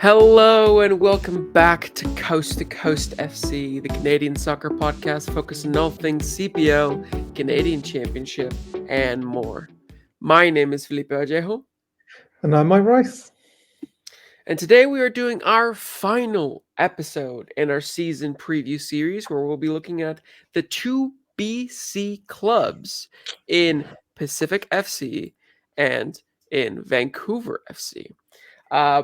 Hello and welcome back to Coast FC, the Canadian soccer podcast focusing on all things CPL, Canadian Championship, and more. My name is Felipe Ojejo. And I'm Mike Rice. And today we are doing our final episode in our season preview series where we'll be looking at the two BC clubs in Pacific FC and in Vancouver FC.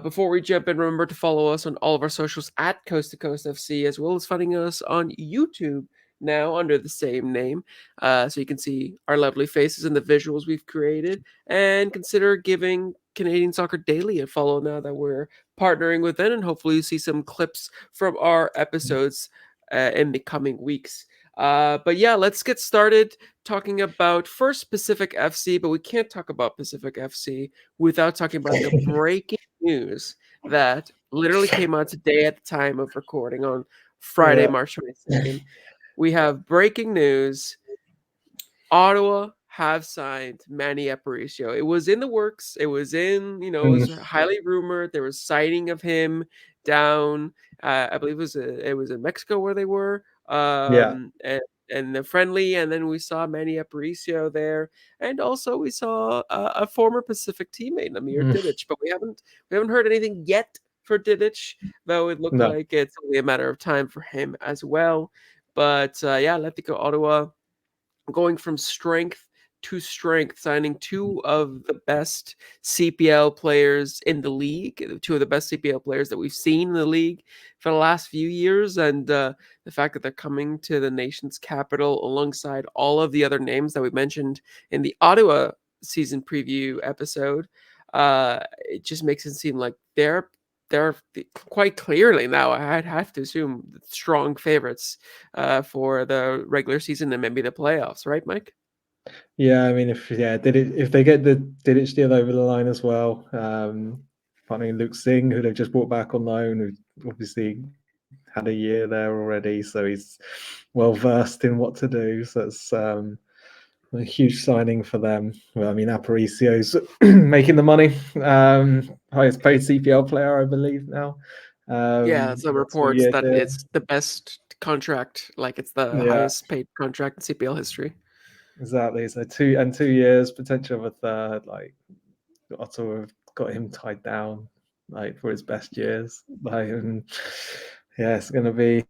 Before we jump in, remember to follow us on all of our socials at Coast to Coast FC, as well as finding us on YouTube now under the same name. So you can see our lovely faces and the visuals we've created. And consider giving Canadian Soccer Daily a follow now that we're partnering with it. And hopefully you see some clips from our episodes in the coming weeks. But yeah, let's get started talking about first Pacific FC, but we can't talk about Pacific FC without talking about the breaking news that literally came out today at the time of recording on Friday, Yeah. March 22nd. We have breaking news. Ottawa have signed Manny Aparicio. It was in the works. It was it was highly rumored. There was sighting of him down. I believe it was in Mexico where they were. Yeah. And the friendly, and then we saw Manny Aparicio there, and also we saw a former Pacific teammate, Amir Didic, but we haven't heard anything yet for Didic, though it looked No. like it's only a matter of time for him as well. But yeah, Atletico Ottawa going from strength to strength, signing two of the best CPL players in the league, two of the best CPL players that we've seen in the league for the last few years. And the fact that they're coming to the nation's capital alongside all of the other names that we mentioned in the Ottawa season preview episode, it just makes it seem like they're quite clearly now, I'd have to assume, strong favorites for the regular season and maybe the playoffs, right, Mike? Yeah, I mean, if they get the Didic deal over the line as well, finding Luke Singh, who they've just brought back on loan, who obviously had a year there already, so he's well versed in what to do. So it's a huge signing for them. Well, I mean, Aparicio's making the money, highest paid CPL player, I believe now. Yeah, some reports 2 year that deal. it's the best contract, like it's the Yeah. highest paid contract in CPL history. Exactly. So 2 years, potential of a third. Like Ottawa have got him tied down, like for his best years. Like, and yeah, it's going to be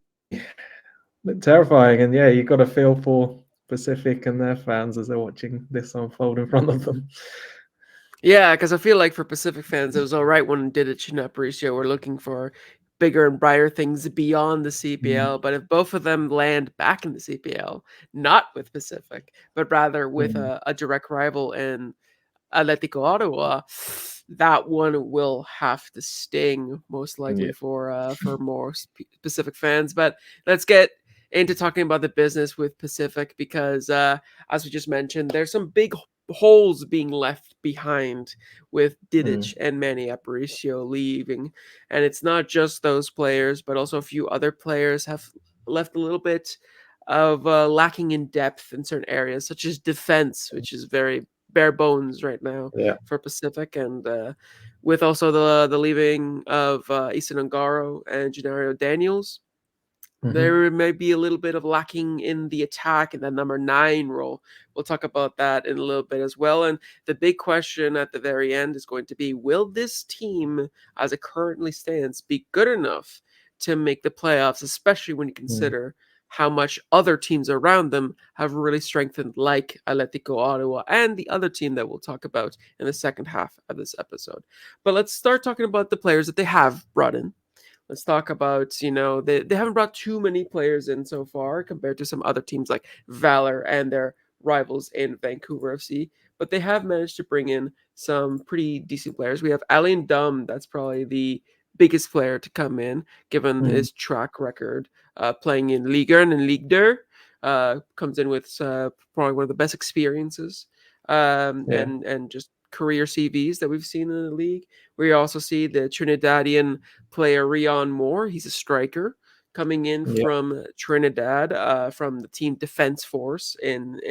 terrifying. And yeah, you got to feel for Pacific and their fans as they're watching this unfold in front of them. Yeah, because I feel like for Pacific fans, it was all right when Didic and Aparicio were looking for bigger and brighter things beyond the CPL. But if both of them land back in the CPL, not with Pacific, but rather with Mm. a direct rival in Atletico Ottawa, that one will have to sting most likely Yeah. for more Pacific fans. But let's get into talking about the business with Pacific because, as we just mentioned, there's some big holes being left behind with Didic and Manny Aparicio leaving, and it's not just those players, but also a few other players have left a little bit of lacking in depth in certain areas, such as defense, which is very bare bones right now Yeah. for Pacific, and with also the leaving of Ethan Ungaro and Gennaro Daniels, Mm-hmm. there may be a little bit of lacking in the attack in that number 9 role. We'll talk about that in a little bit as well. And the big question at the very end is going to be, will this team, as it currently stands, be good enough to make the playoffs, especially when you consider how much other teams around them have really strengthened, like Atletico Ottawa and the other team that we'll talk about in the second half of this episode. But let's start talking about the players that they have brought in. Let's talk about, they haven't brought too many players in so far compared to some other teams like Valor and their rivals in Vancouver FC, but they have managed to bring in some pretty decent players. We have Alain Dum, that's probably the biggest player to come in, given his track record playing in Ligue 1 and Ligue 2. Comes in with probably one of the best experiences Yeah. and just career CVs that we've seen in the league. We also see the Trinidadian player Rion Moore. He's a striker coming in Yeah. from Trinidad, from the team Defense Force in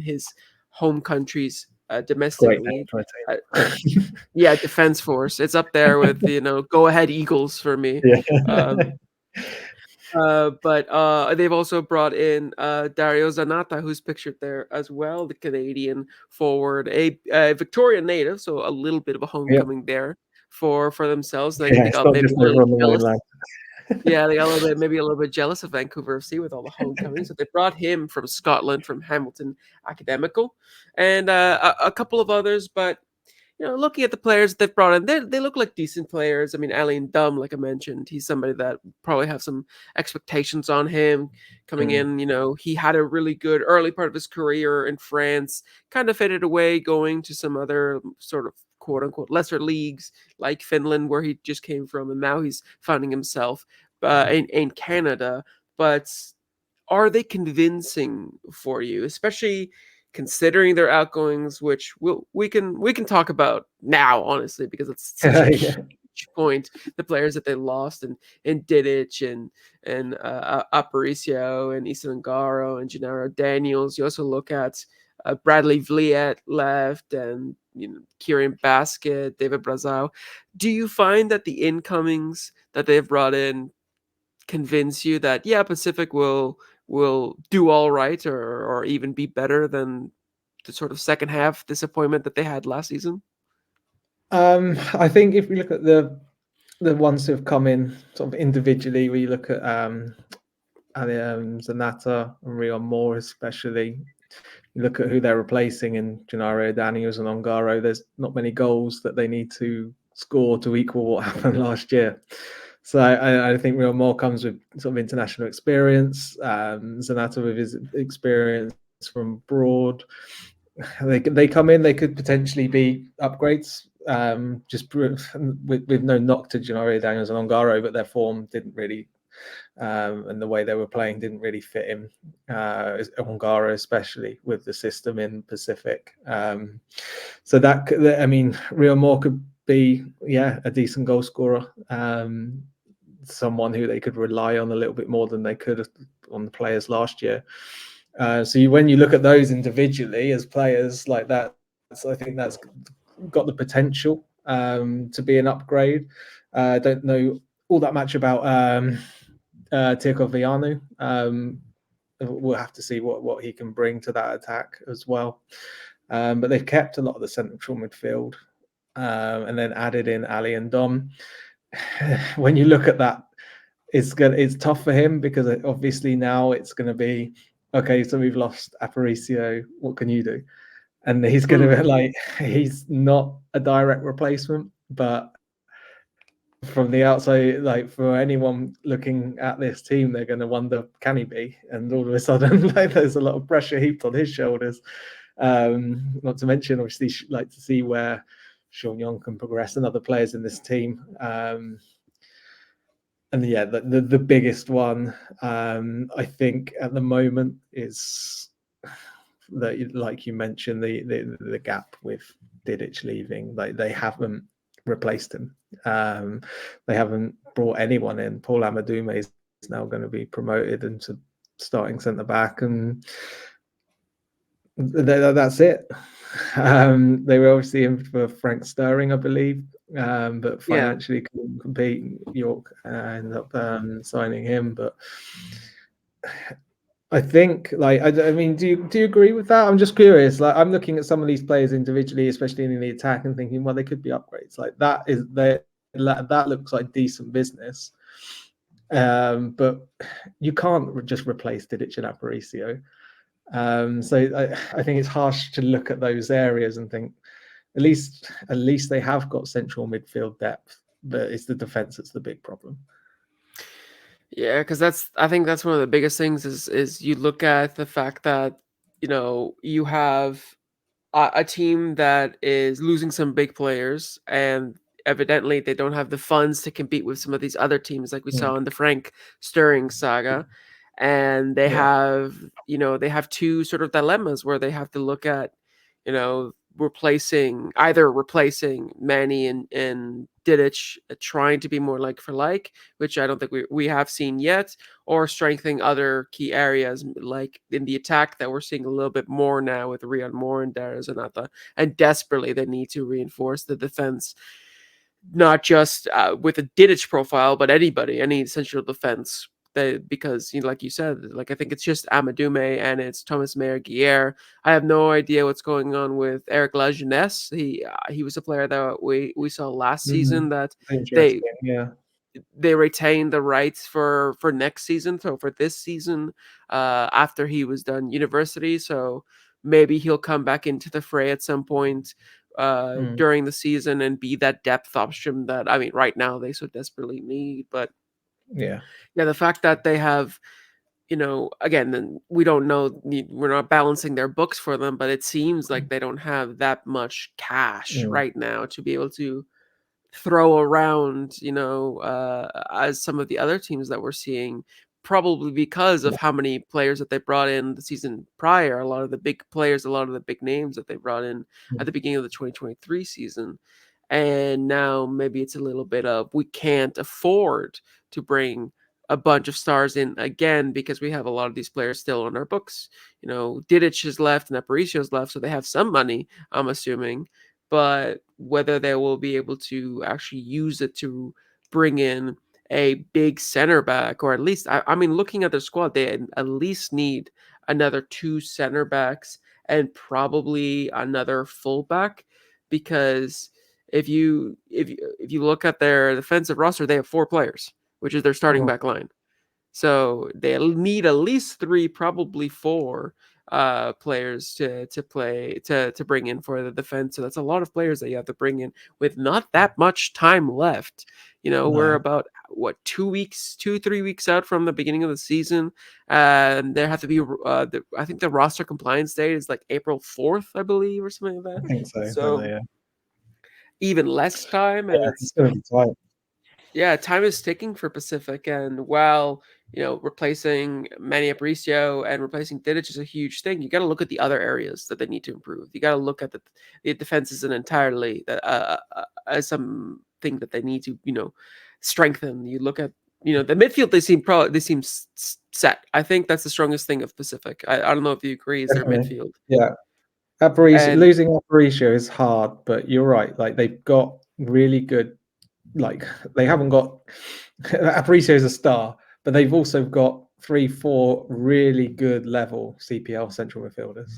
his home country's domestic Great name league. for a Uh, team. yeah, Defense Force. It's up there with Go Ahead Eagles for me. Yeah. But they've also brought in Dario Zanata, who's pictured there as well, the Canadian forward, a Victorian native, so a little bit of a Yeah. homecoming there for themselves. They Yeah, it's got not maybe just a little over on the jealous. mainland. Yeah, they got maybe a little bit jealous of Vancouver FC with all the homecoming. So they brought him from Scotland, from Hamilton Academical, and a couple of others. But looking at the players they've brought in, they look like decent players. I mean, Alain Dum, like I mentioned, he's somebody that probably have some expectations on him coming Mm. in. He had a really good early part of his career in France, kind of faded away, going to some other sort of quote unquote lesser leagues like Finland, where he just came from, and now he's finding himself in Canada. But are they convincing for you, especially considering their outgoings, which we can talk about now, honestly, because it's such a Yeah. huge point. The players that they lost, and Didic and Aparicio and Isangaro and Gennaro Daniels. You also look at Bradley Vliet left, and Kieran Basket, David Brazao. Do you find that the incomings that they've brought in convince you that Pacific will do all right, or even be better than the sort of second half disappointment that they had last season? I think if we look at the ones who have come in sort of individually, we look at Zanata and Rion Moore especially. You look at who they're replacing in Gennaro Daniels and Ongaro. There's not many goals that they need to score to equal what happened last year. So I think Rion Moore comes with sort of international experience. Zanata with his experience from abroad. They come in. They could potentially be upgrades. Just with no knock to Gennaro Daniels and Ongaro, but their form didn't really and the way they were playing didn't really fit him. Ongaro, especially with the system in Pacific. So I mean, Rio Moore could be a decent goal scorer. Someone who they could rely on a little bit more than they could on the players last year. So when you look at those individually as players like that, I think that's got the potential to be an upgrade. I don't know all that much about Tirko Vianu. We'll have to see what he can bring to that attack as well. But they've kept a lot of the central midfield and then added in Ali and Dom. When you look at that, it's tough for him because obviously now it's going to be okay. So we've lost Aparicio. What can you do? And he's going to he's not a direct replacement, but from the outside, like for anyone looking at this team, they're going to wonder, can he be? And all of a sudden, there's a lot of pressure heaped on his shoulders. Not to mention, obviously, like to see where Sean Young can progress and other players in this team. And the biggest one, I think, at the moment is that, like you mentioned, the gap with Didic leaving. Like they haven't replaced him. They haven't brought anyone in. Paul Amadoume is now going to be promoted into starting centre back, and that's it. They were obviously in for Frank Sterling, I believe, but financially couldn't compete. York ended up signing him, but I think, I mean, do you agree with that? I'm just curious. Like, I'm looking at some of these players individually, especially in the attack, and thinking, well, they could be upgrades. Like that looks like decent business. But you can't just replace Didic and Aparicio. So I think it's harsh to look at those areas and think at least they have got central midfield depth, but it's the defense that's the big problem. Yeah, because I think that's one of the biggest things is you look at the fact that you have a team that is losing some big players, and evidently they don't have the funds to compete with some of these other teams like we saw in the Frank Stirring saga. And they have two sort of dilemmas where they have to look at replacing Manny and Didic, trying to be more like for like, which I don't think we have seen yet, or strengthening other key areas like in the attack that we're seeing a little bit more now with Rian Moore and Darius Anata, and desperately they need to reinforce the defense, not just with a Didic profile, but any central defense. Because like you said, like I think it's just Amadume and it's Thomas Meyer Guier. I have no idea what's going on with Eric Lajeunesse. He was a player that we saw last season that they Interesting. Yeah. they retained the rights for next season, so for this season, after he was done university. So maybe he'll come back into the fray at some point during the season and be that depth option that, I mean, right now they so desperately need. But Yeah. yeah, the fact that they have, again, then we don't know, we're not balancing their books for them, but it seems like they don't have that much cash Mm. right now to be able to throw around, as some of the other teams that we're seeing, probably because of Yeah. how many players that they brought in the season prior, a lot of the big players, a lot of the big names that they brought in at Mm. the beginning of the 2023 season. And now maybe it's a little bit of, we can't afford to bring a bunch of stars in again because we have a lot of these players still on our books. Didic has left and Aparicio's left, so they have some money, I'm assuming, but whether they will be able to actually use it to bring in a big center back, or at least, I mean, looking at their squad, they at least need another two center backs and probably another fullback, because if you look at their defensive roster, they have four players, which is their starting Oh, back line. So they need at least three, probably four players to bring in for the defense. So that's a lot of players that you have to bring in with not that much time left. We're no. about what 2 weeks, 3 weeks out from the beginning of the season, and there have to be. I think the roster compliance date is like April 4th, I believe, or something like that. I think so. Don't So they? Yeah. even less time, and Yeah. It's going to be tight. yeah, time is ticking for Pacific, and while replacing Manny Aparicio and replacing Didic is a huge thing, you got to look at the other areas that they need to improve. You got to look at the defense as an entirely as something that they need to strengthen. You look at the midfield; they seem set. I think that's the strongest thing of Pacific. I don't know if you agree. Is their Definitely. midfield Yeah. Aparicio, and losing Aparicio is hard, but you're right. Like they've got really good. Like they haven't got Aparicio is a star, but they've also got 3, 4 really good level CPL central midfielders.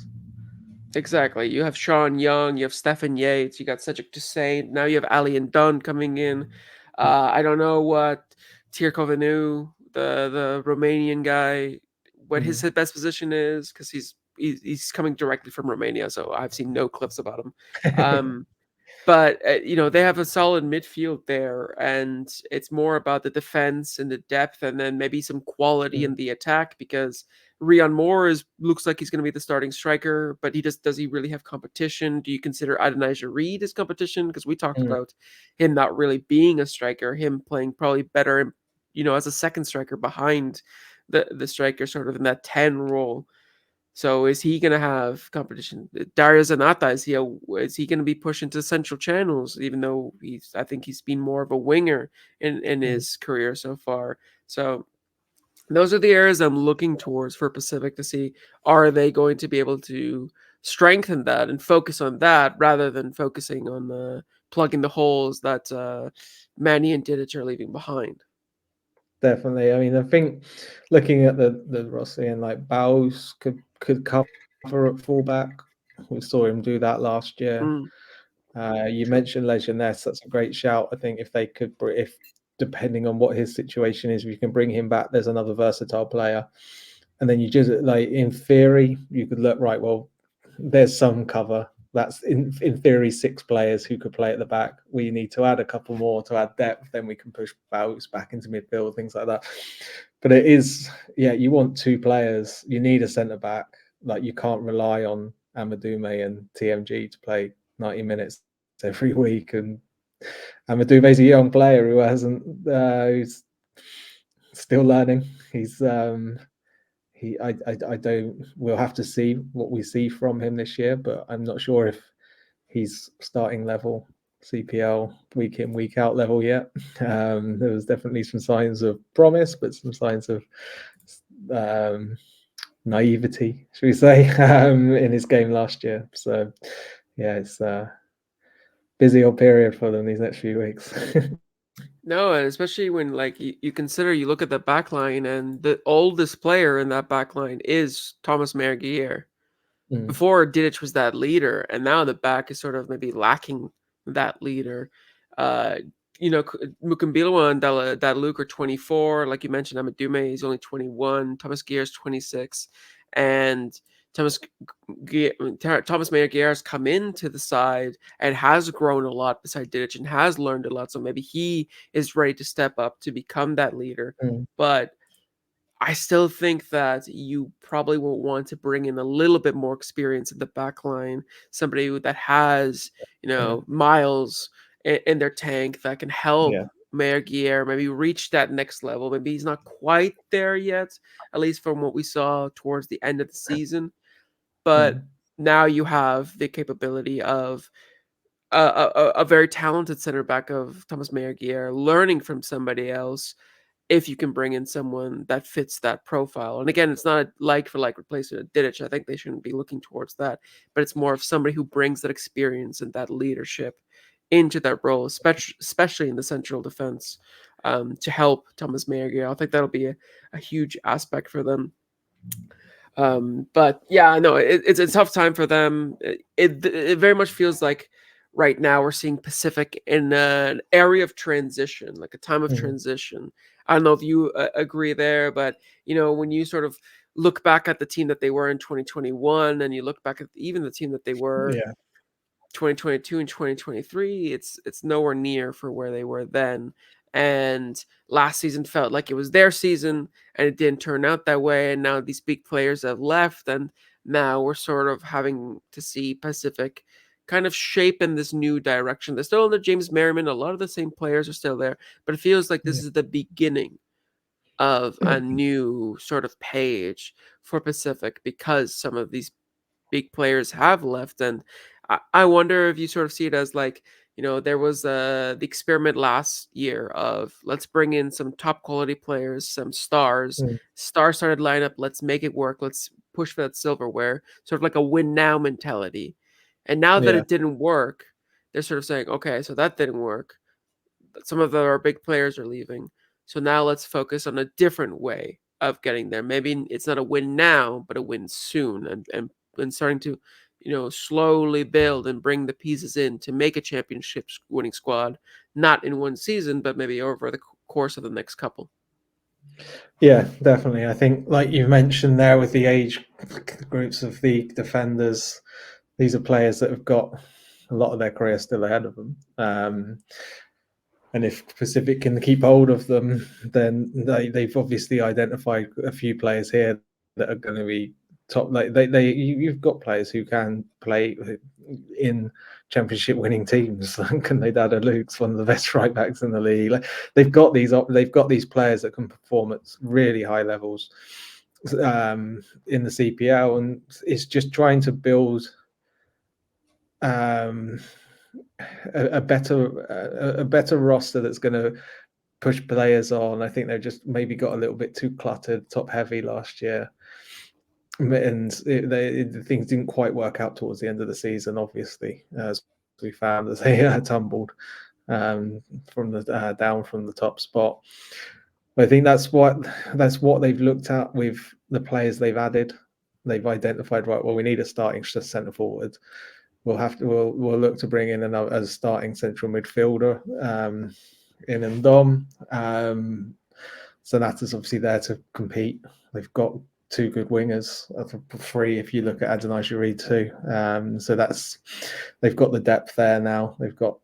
Exactly. You have Sean Young, you have Stefan Yates, you got Cedric Toussaint, now you have Ali and Dunn coming in. I don't know what Tirko Vanu, the Romanian guy, what his Mm. best position is, because he's coming directly from Romania, so I've seen no clips about him. Um, but they have a solid midfield there, and it's more about the defense and the depth, and then maybe some quality Mm. in the attack, because Rian Moore looks like he's going to be the starting striker, but does he really have competition? Do you consider Adonijah Reed as competition? Because we talked Mm. about him not really being a striker, him playing probably better, as a second striker behind the striker, sort of in that 10 role. So is he going to have competition? Darius Anata, is he going to be pushed into central channels? Even though I think he's been more of a winger in Mm. his career so far. So those are the areas I'm looking towards for Pacific to see, are they going to be able to strengthen that and focus on that rather than focusing on plugging the holes that Manny and Didic are leaving behind. Definitely. I mean, I think looking at the Rossi and like Baus could cover at fullback. We saw him do that last year. Mm, You mentioned Lejeunesse. That's a great shout. I think if they could, if depending on what his situation is, if you can bring him back, there's another versatile player. And then you just like in theory, you could look right. Well, there's some cover. That's in theory 6 players who could play at the back. We need to add a couple more to add depth. Then we can push Bouts back into midfield, things like that. But it is, yeah, you want 2 players. You need a centre back. Like you can't rely on Amadume and TMG to play 90 minutes every week. And Amadume's a young player who hasn't, who's still learning. He's I don't. We'll have to see what we see from him this year, but I'm not sure if he's starting level CPL week in, week out level yet. There was definitely some signs of promise, but some signs of naivety, should we say, in his game last year. So yeah, it's a busy old period for them these next few weeks. No, and especially when like you consider you look at the back line and the oldest player in that back line is Thomas Mergier. Before Didic was that leader, and now the back is sort of maybe lacking that leader. Uh, Mukambilwa and Luke are 24. Like you mentioned, Amadume is only 21. Thomas Gear is 26, and Thomas Mayer Gear has come into the side and has grown a lot beside Didic and has learned a lot. So maybe he is ready to step up to become that leader. But I still think that you probably will want to bring in a little bit more experience in the back line, somebody that has, miles in their tank that can help Mayor Guerre maybe reach that next level. Maybe he's not quite there yet, at least from what we saw towards the end of the season. But now you have the capability of a very talented center back of Thomas Mayer Guerre learning from somebody else if you can bring in someone that fits that profile. And again, it's not a like for like replacement of Didic. I think they shouldn't be looking towards that, but it's more of somebody who brings that experience and that leadership into that role, especially in the central defense, to help Thomas Mayer. I think that'll be a huge aspect for them. But yeah, no, it's a tough time for them. It very much feels like right now we're seeing Pacific in an area of transition, like a time of transition. I don't know if you agree there, but when you sort of look back at the team that they were in 2021, and you look back at even the team that they were 2022 and 2023, it's nowhere near for where they were then. And last season felt like it was their season, and it didn't turn out that way. And now these big players have left, and now we're sort of having to see Pacific kind of shape in this new direction. They're still under James Merriman. A lot of the same players are still there, but it feels like this is the beginning of a new sort of page for Pacific because some of these big players have left. And I wonder if you sort of see it as like, there was the experiment last year of let's bring in some top quality players, some stars, star-started lineup, let's make it work, let's push for that silverware, sort of like a win now mentality. And now that it didn't work, they're sort of saying, okay, so that didn't work. Some of our big players are leaving. So now let's focus on a different way of getting there. Maybe it's not a win now, but a win soon, and starting to, slowly build and bring the pieces in to make a championship winning squad, not in one season, but maybe over the course of the next couple. Yeah, definitely. I think, like you mentioned there, with the age groups of the defenders, these are players that have got a lot of their career still ahead of them. And if Pacific can keep hold of them, then they've obviously identified a few players here that are going to be top. Like you've got players who can play in championship winning teams. Can they? Dada Luke's one of the best right backs in the league. Like they've got these players that can perform at really high levels in the CPL, and it's just trying to build a better roster that's going to push players on. I think they've just maybe got a little bit too cluttered, top heavy last year, and things didn't quite work out towards the end of the season. Obviously, as we found as they tumbled from the down from the top spot. I think that's what they've looked at with the players they've added. They've identified, right, well, we need a starting centre forward. We'll look to bring in a starting central midfielder in Ndom. Sonata's obviously there to compete. They've got two good wingers, three if you look at Adonai Jari too. So they've got the depth there now. They've got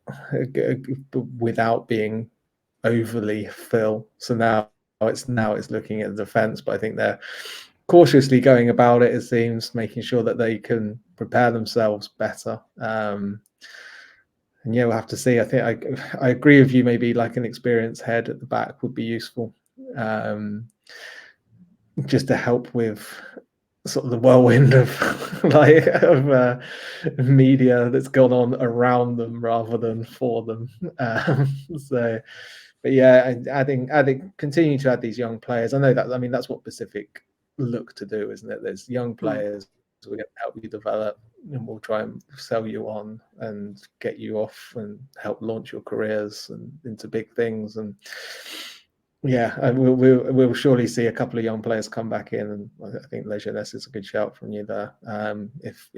without being overly fill. So now it's looking at the defence, but I think they're cautiously going about it, it seems, making sure that they can prepare themselves better. And yeah, we'll have to see. I think I agree with you. Maybe like an experienced head at the back would be useful, just to help with sort of the whirlwind of like of media that's gone on around them rather than for them. So, but yeah, I think continue to add these young players. I know that. I mean, that's what Pacific look to do, isn't it? There's young players we're going to help you develop, and we'll try and sell you on and get you off and help launch your careers and into big things. And yeah, we'll surely see a couple of young players come back in, and I think Lejeunesse is a good shout from you there. If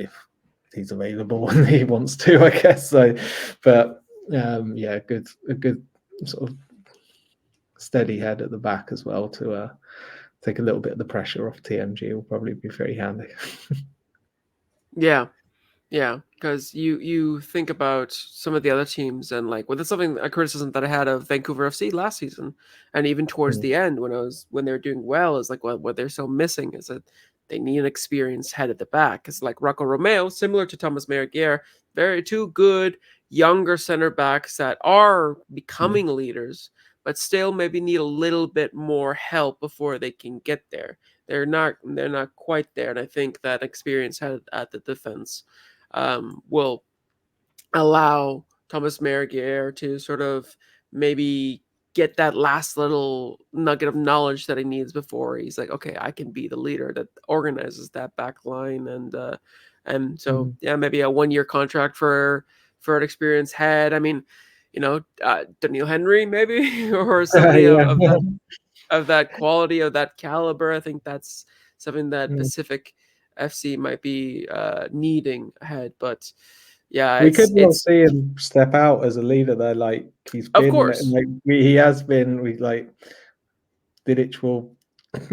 he's available and he wants to, I guess. So, but yeah, a good sort of steady head at the back as well to take a little bit of the pressure off TMG will probably be very handy. Yeah. Yeah, because you think about some of the other teams, and like, well, that's something, a criticism that I had of Vancouver FC last season, and even towards the end when they were doing well, is like, well, what they're so missing is that they need an experienced head at the back. It's like Rocco Romeo, similar to Thomas Merguier, very two good younger center backs that are becoming leaders, but still maybe need a little bit more help before they can get there. They're not quite there, and I think that experience head at the defense will allow Thomas Merguier to sort of maybe get that last little nugget of knowledge that he needs before he's like, okay, I can be the leader that organizes that back line. And so yeah, maybe a 1-year contract for an experienced head. I mean, Daniel Henry maybe or somebody of that quality, of that caliber. I think that's something that Pacific FC might be needing ahead. But yeah, we could well it's see him step out as a leader there. Like he's of been, course, like he has been. We like Vidic will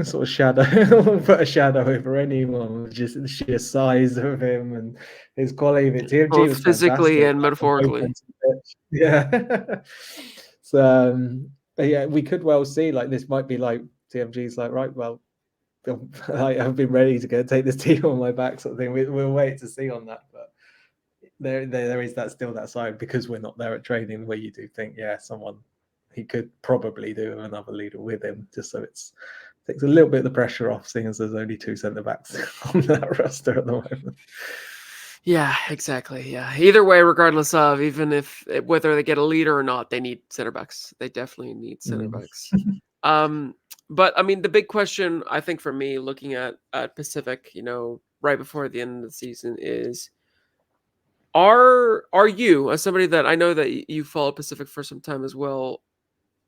sort of shadow put a shadow over anyone with just the sheer size of him and his quality. But TMG both was physically fantastic and like, on both metaphorically. ends of the pitch. Yeah. So yeah, we could well see like this might be like TMG's like, right, well, I've been ready to take this team on my back, sort of thing. We'll wait to see on that, but there is that still that side, because we're not there at training, where you do think, yeah, someone he could probably do another leader with him, just so takes a little bit of the pressure off, seeing as there's only 2 centre backs on that roster at the moment. Yeah, exactly. Yeah. Either way, regardless of even if whether they get a leader or not, they need center backs. They definitely need center backs. But I mean, the big question I think for me, looking at Pacific, right before the end of the season, is are you, as somebody that I know that you follow Pacific for some time as well,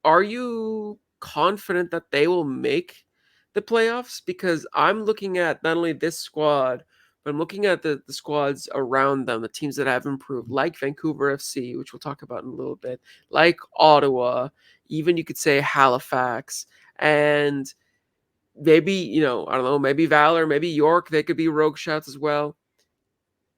are you confident that they will make the playoffs? Because I'm looking at not only this squad, but I'm looking at the squads around them, the teams that have improved, like Vancouver FC, which we'll talk about in a little bit, like Ottawa, even you could say Halifax, and maybe, I don't know, maybe Valor, maybe York, they could be rogue shots as well.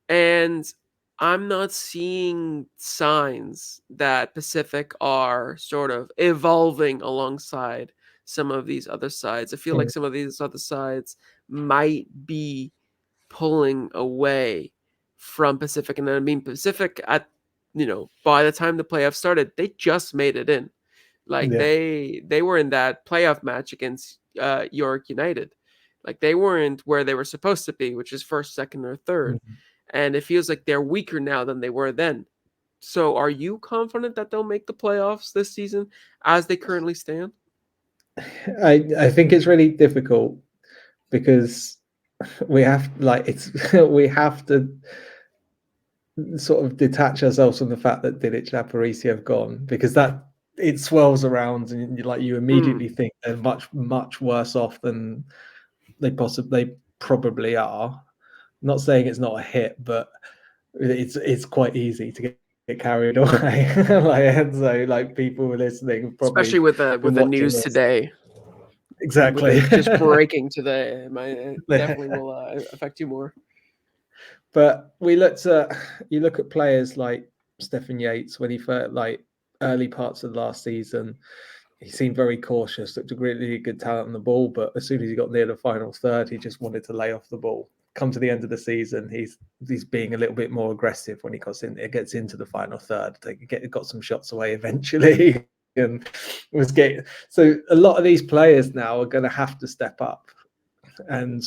And I'm not seeing signs that Pacific are sort of evolving alongside some of these other sides. I feel like some of these other sides might be pulling away from Pacific. And I mean, Pacific by the time the playoffs started, they just made it in. Like Yeah. they were in that playoff match against York United. Like they weren't where they were supposed to be, which is first, second, or third. And it feels like they're weaker now than they were then. So are you confident that they'll make the playoffs this season as they currently stand? I think it's really difficult, because we have we have to sort of detach ourselves from the fact that Didic and Aparicio have gone, because that it swirls around, and you immediately think they're much worse off than they probably are. Not saying it's not a hit, but it's quite easy to get carried away. So people listening probably Especially with the been watching news this. today, with Exactly. it just breaking today, it definitely will affect you more. But you look at players like Stephen Yates, when he first, early parts of the last season, he seemed very cautious, looked a really good talent on the ball, but as soon as he got near the final third, he just wanted to lay off the ball. Come to the end of the season, he's being a little bit more aggressive when he gets into the final third. Got some shots away eventually, and so a lot of these players now are going to have to step up. And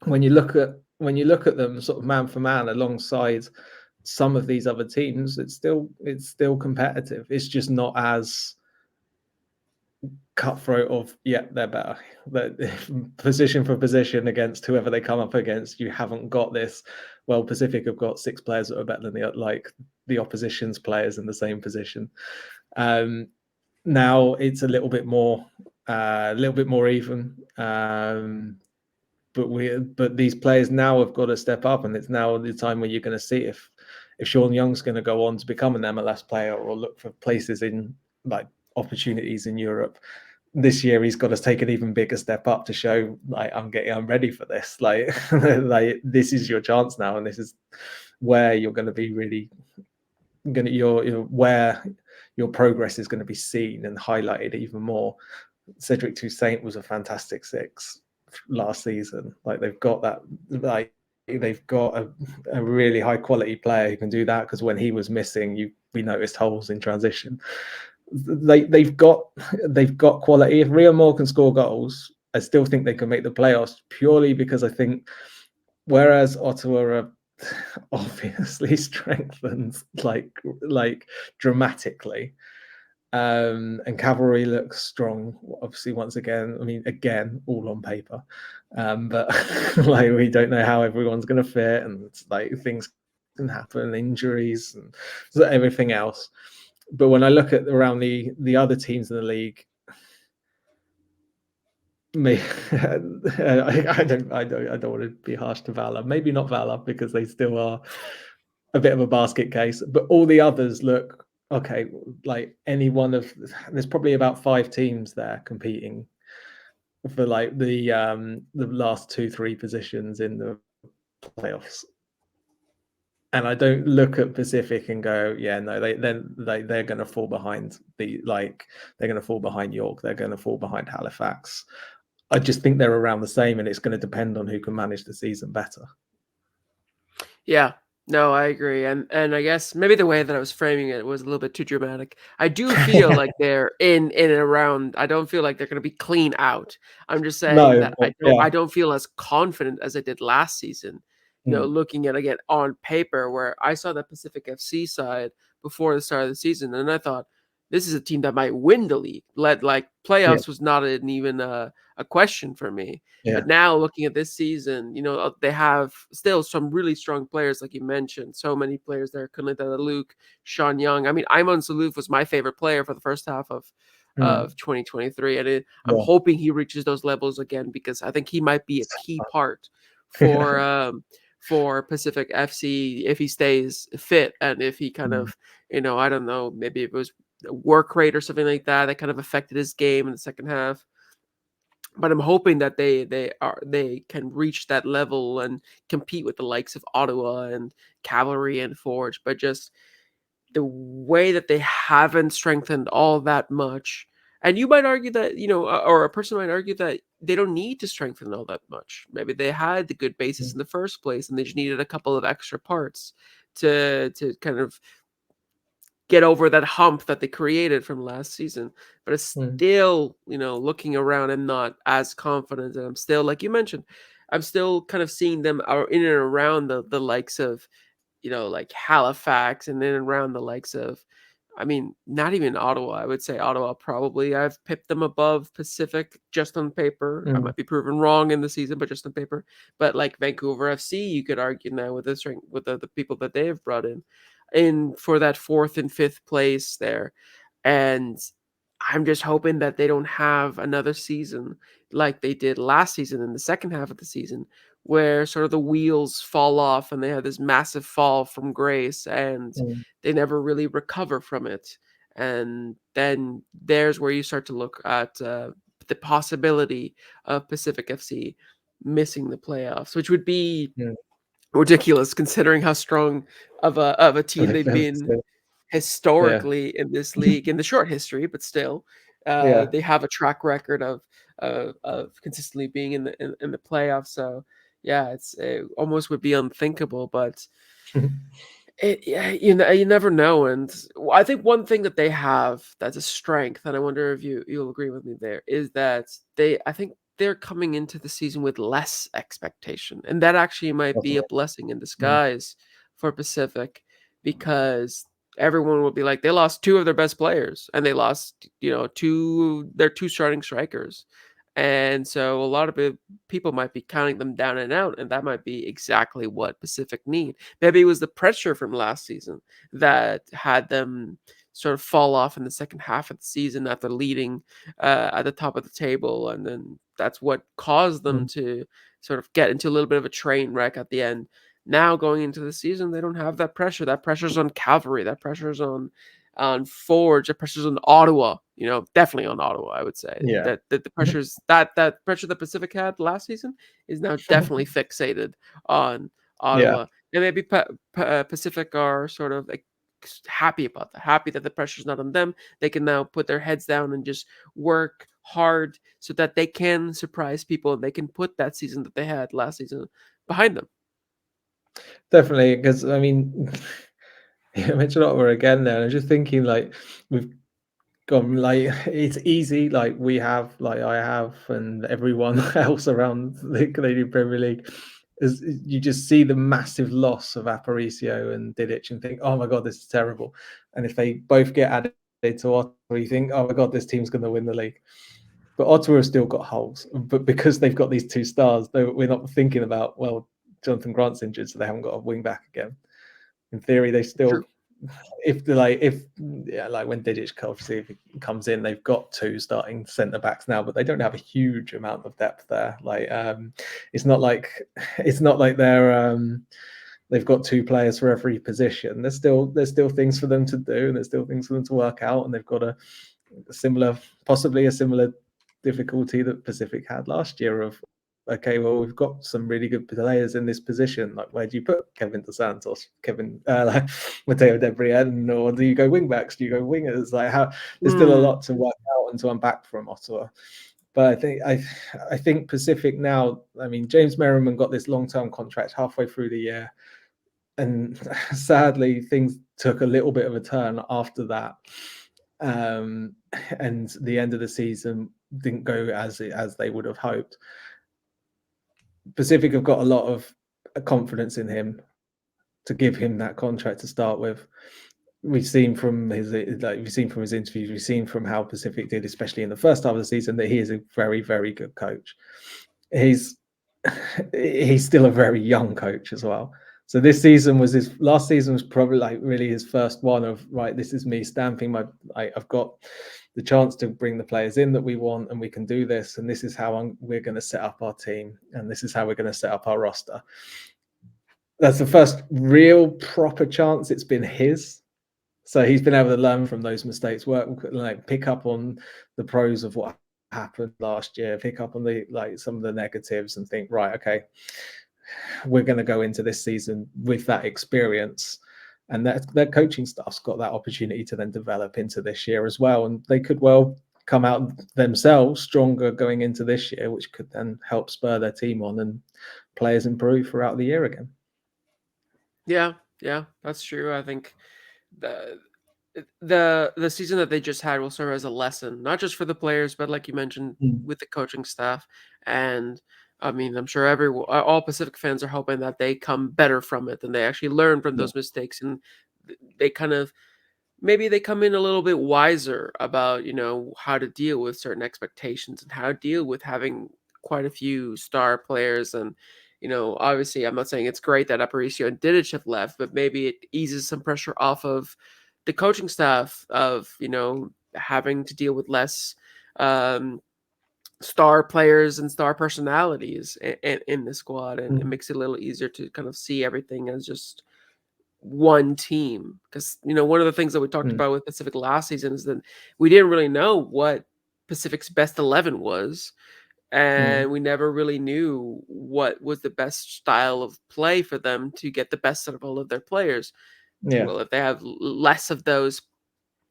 when you look at when you look at them sort of man for man alongside some of these other teams, it's still competitive. It's just not as cutthroat of they're better. But position for position against whoever they come up against, you haven't got this. Well, Pacific have got 6 players that are better than the opposition's players in the same position. Now it's a little bit more even. But these players now have got to step up, and it's now the time where you're going to see if Sean Young's going to go on to become an MLS player or look for places in like opportunities in Europe. This year he's got to take an even bigger step up to show like I'm ready for this. Like like this is your chance now, and this is where you're going to be really going to where your progress is going to be seen and highlighted even more. Cedric Toussaint was a fantastic 6 last season. Like they've got that, like they've got a really high quality player who can do that, because when he was missing, we noticed holes in transition. They've got quality. If Rio Moore can score goals, I still think they can make the playoffs, purely because I think whereas Ottawa are obviously strengthened like dramatically, and Cavalry looks strong, obviously, once again. I mean, again, all on paper, but like we don't know how everyone's going to fit, and it's like things can happen, injuries and everything else. But when I look at around the other teams in the league, I don't want to be harsh to Valor. Maybe not Valor, because they still are a bit of a basket case, but all the others look okay. Like any one of, there's probably about 5 teams there competing for like the last 2-3 positions in the playoffs. And I don't look at Pacific and go, yeah, no, they're going to fall behind they're going to fall behind York. They're going to fall behind Halifax. I just think they're around the same, and it's going to depend on who can manage the season better. Yeah, no, I agree. And I guess maybe the way that I was framing it was a little bit too dramatic. I do feel like they're in and around. I don't feel like they're going to be clean out. I'm just saying No, that but, yeah. I don't feel as confident as I did last season. You know, looking at again on paper, where I saw the Pacific FC side before the start of the season, and I thought this is a team that might win the league. Like playoffs was not even a question for me. Yeah. But now looking at this season, you know, they have still some really strong players, like you mentioned. So many players there: Kunle Luke, Sean Young. I mean, Iman Saluf was my favorite player for the first half of 2023, and I'm hoping he reaches those levels again, because I think he might be a key part for Pacific FC if he stays fit, and if he kind of, you know, I don't know, maybe it was a work rate or something like that kind of affected his game in the second half. But I'm hoping that they can reach that level and compete with the likes of Ottawa and Cavalry and Forge. But just the way that they haven't strengthened all that much, and you might argue that, you know, or a person might argue that they don't need to strengthen all that much. Maybe they had the good basis in the first place, and they just needed a couple of extra parts to kind of get over that hump that they created from last season. But it's still, you know, looking around, I'm not as confident, and I'm still, like you mentioned, I'm still kind of seeing them in and around the likes of, you know, like Halifax, and then around the likes of, I mean, not even Ottawa. I would say Ottawa probably. I've pipped them above Pacific just on paper. I might be proven wrong in the season, but just on paper. But like Vancouver FC, you could argue now with the people that they have brought in for that 4th and 5th place there. And I'm just hoping that they don't have another season like they did last season in the second half of the season, where sort of the wheels fall off and they have this massive fall from grace, and they never really recover from it. And then there's where you start to look at the possibility of Pacific FC missing the playoffs, which would be ridiculous considering how strong of a team they've been historically in this league, in the short history, but still, they have a track record of consistently being in the playoffs. So yeah, it almost would be unthinkable, but you never know. And I think one thing that they have that's a strength, and I wonder if you'll agree with me there, is that I think they're coming into the season with less expectation, and that actually might be a Possibly. blessing in Mm. disguise for Pacific, because everyone will be like, they lost two of their best players, and they lost, their two starting strikers, and so a lot of people might be counting them down and out, and that might be exactly what Pacific need. Maybe it was the pressure from last season that had them sort of fall off in the second half of the season after leading at the top of the table, and then that's what caused them Mm. to sort of get into a little bit of a train wreck at the end. Now going into the season, they don't have that pressure. That pressure's on Calvary. That pressure's on Forge. That pressure's on Ottawa. Definitely on Ottawa. I would say Yeah. that the pressure's that pressure that Pacific had last season is now definitely fixated on Yeah. Ottawa, and maybe Pacific are sort of like happy about that. Happy that the pressure's not on them. They can now put their heads down and just work hard so that they can surprise people, and they can put that season that they had last season behind them. Definitely, because I mean, you mentioned Ottawa again there, and I'm just thinking like we've gone like it's easy, like we have, like I have, and everyone else around the Canadian Premier League. Is you just see the massive loss of Aparicio and Didic and think, oh my god, this is terrible. And if they both get added to Ottawa, you think, oh my god, this team's going to win the league. But Ottawa have still got holes, but because they've got these two stars, we're not thinking about, well, Jonathan Grant's injured, so they haven't got a wing back again. In theory, they still, True. if when Didic obviously if he comes in, they've got two starting centre backs now, but they don't have a huge amount of depth there. It's not like they've got two players for every position. There's still things for them to do, and there's still things for them to work out, and they've got possibly a similar difficulty that Pacific had last year of, okay, well, we've got some really good players in this position. Like, where do you put Kevin Dos Santos, like Mateo Debrienne, or do you go wing backs? Do you go wingers? Like, how there's still a lot to work out and to unpack from Ottawa. But I think Pacific now. I mean, James Merriman got this long-term contract halfway through the year, and sadly, things took a little bit of a turn after that. And the end of the season didn't go as they would have hoped. Pacific have got a lot of confidence in him to give him that contract to start with. We've seen from his interviews, we've seen from how Pacific did, especially in the first half of the season, that he is a very, very good coach. He's still a very young coach as well. So last season was probably like really his first one of, right, this is me stamping I've got the chance to bring the players in that we want, and we can do this, and this is how we're going to set up our team, and this is how we're going to set up our roster. That's the first real proper chance it's been his. So he's been able to learn from those mistakes, pick up on the pros of what happened last year, pick up on some of the negatives, and think, right, okay, we're going to go into this season with that experience, and that coaching staff's got that opportunity to then develop into this year as well, and they could well come out themselves stronger going into this year, which could then help spur their team on and players improve throughout the year again. Yeah, that's true. I think the the season that they just had will serve as a lesson, not just for the players, but like you mentioned, with the coaching staff. And I mean, I'm sure all Pacific fans are hoping that they come better from it, and they actually learn from Yeah. those mistakes, and they kind of maybe they come in a little bit wiser about how to deal with certain expectations and how to deal with having quite a few star players. And obviously, I'm not saying it's great that Aparicio and Didic have left, but maybe it eases some pressure off of the coaching staff of having to deal with less star players and star personalities in the squad, and it makes it a little easier to kind of see everything as just one team. Because one of the things that we talked about with Pacific last season is that we didn't really know what Pacific's best 11 was, and we never really knew what was the best style of play for them to get the best out of all of their players. Yeah. Well, if they have less of those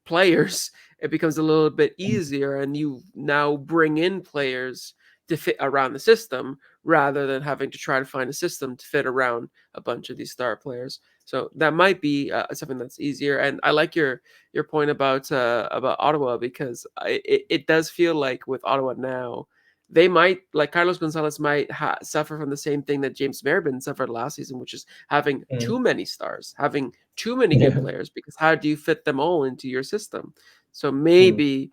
players, it becomes a little bit easier, and you now bring in players to fit around the system rather than having to try to find a system to fit around a bunch of these star players. So that might be something that's easier. And I like your point about Ottawa, because it does feel like with Ottawa now they might, like Carlos Gonzalez might suffer from the same thing that James Meribin suffered last season, which is having too many stars, having too many good Yeah. players, because how do you fit them all into your system? So Mm. maybe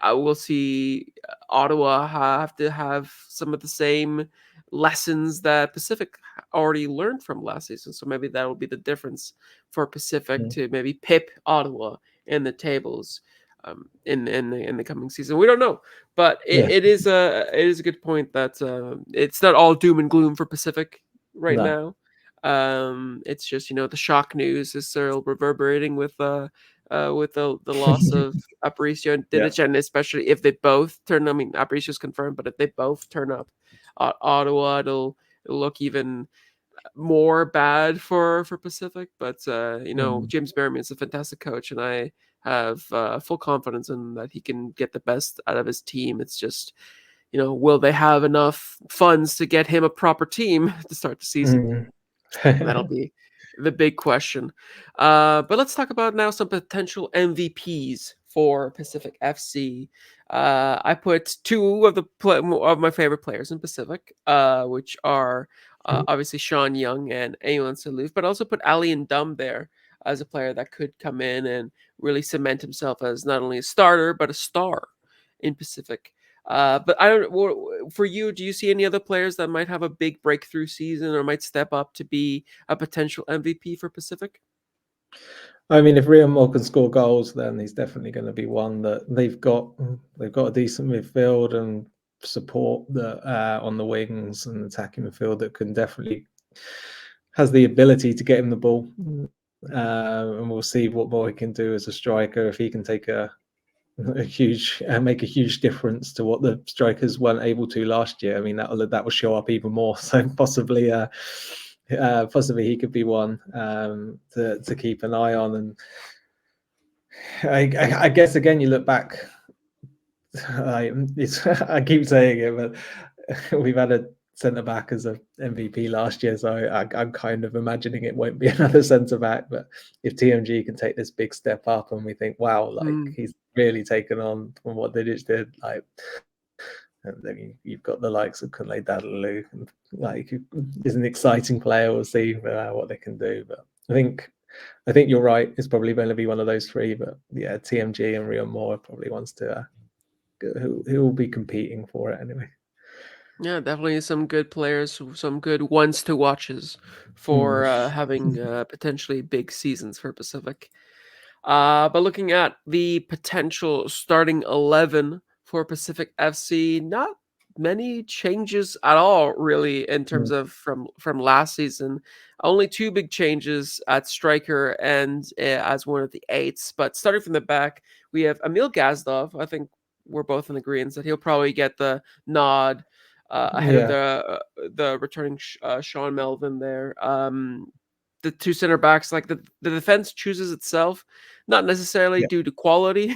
I will see Ottawa have to have some of the same lessons that Pacific already learned from last season. So maybe that will be the difference for Pacific Mm. to maybe pip Ottawa in the tables in the coming season. We don't know, but Yeah. it is a good point that it's not all doom and gloom for Pacific right No. now. It's just the shock news is still reverberating with the loss of Aparicio and Yeah. Didic, and especially if they both turn. I mean, Aparicio's confirmed, but if they both turn up at Ottawa, it'll look even more bad for Pacific. But Mm. James Berriman is a fantastic coach, and I have full confidence in that he can get the best out of his team. It's just, will they have enough funds to get him a proper team to start the season? Mm. That'll be the big question. But let's talk about now some potential MVPs for Pacific FC. I put two of my favorite players in Pacific, which are obviously Sean Young and Ayon Saluf, but also put Ali and Dum there as a player that could come in and really cement himself as not only a starter but a star in Pacific. But I don't. For you, do you see any other players that might have a big breakthrough season or might step up to be a potential MVP for Pacific? I mean, if Riyad Mahrez can score goals, then he's definitely going to be one that they've got. They've got a decent midfield and support that on the wings and attacking midfield that can definitely has the ability to get him the ball. And we'll see what more he can do as a striker if he can take a huge make a huge difference to what the strikers weren't able to last year. I mean, that will show up even more. So possibly he could be one to keep an eye on. And I guess again, you look back. I keep saying it, but we've had a centre back as a MVP last year, so I'm kind of imagining it won't be another centre back. But if TMG can take this big step up, and we think, wow, like he's really taken on from what Didic did, like. And then you've got the likes of Kunle Dadalu, and like is an exciting player. We'll see what they can do, but I think you're right. It's probably going to be one of those three, but yeah, TMG and Riyad Mahrez are probably ones to who will be competing for it anyway. Yeah, definitely some good players, some good ones to watches for having potentially big seasons for Pacific. But looking at the potential starting 11 for Pacific FC, not many changes at all, really, in terms of from last season. Only two big changes at striker and as one of the eights. But starting from the back, we have Emil Gazdov. I think we're both in agreement that he'll probably get the nod ahead of Yeah, the returning Sean Melvin there. The two center backs, like the defense chooses itself, not necessarily yeah, due to quality,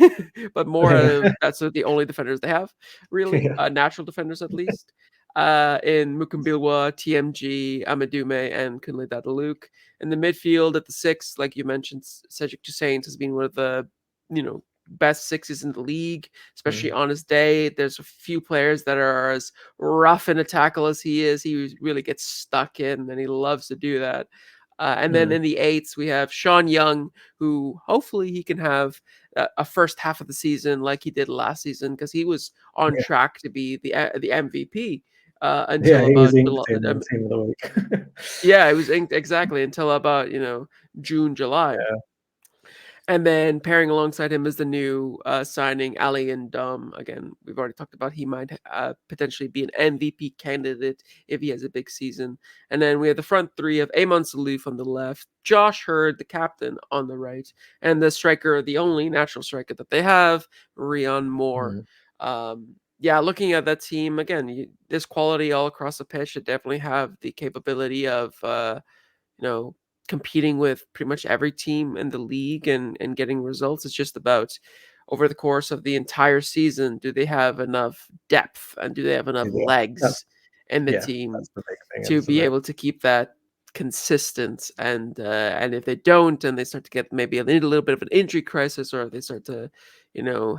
but more yeah, that's the only defenders they have, really, yeah. natural defenders at least. In Mukambilwa, TMG, Amadume, and Kunle Dadaluk. In the midfield at the six, like you mentioned, Cedric Toussaint has been one of the best sixes in the league, especially on his day. There's a few players that are as rough in a tackle as he is. He really gets stuck in, and he loves to do that. And then in the eights, we have Sean Young, who hopefully he can have a first half of the season like he did last season, because he was on Yeah, track to be the MVP yeah, until he was about inked in Team of the Week. yeah, it was inked exactly until about June, July. Yeah, And then pairing alongside him is the new signing, Ali and Dum. Again, we've already talked about he might potentially be an MVP candidate if he has a big season. And then we have the front three of Amon Saluf on the left, Josh Hurd, the captain, on the right, and the striker, the only natural striker that they have, Rion Moore. Yeah, looking at that team, again, there's quality all across the pitch. They definitely have the capability of you know, competing with pretty much every team in the league and getting results. It's just about over the course of the entire season, do they have enough depth and do they have enough yeah, that's legs in the yeah, team that's the big thing, to isn't be it? able to keep that consistent, and if they don't, and they start to get maybe a little bit of an injury crisis, or they start to,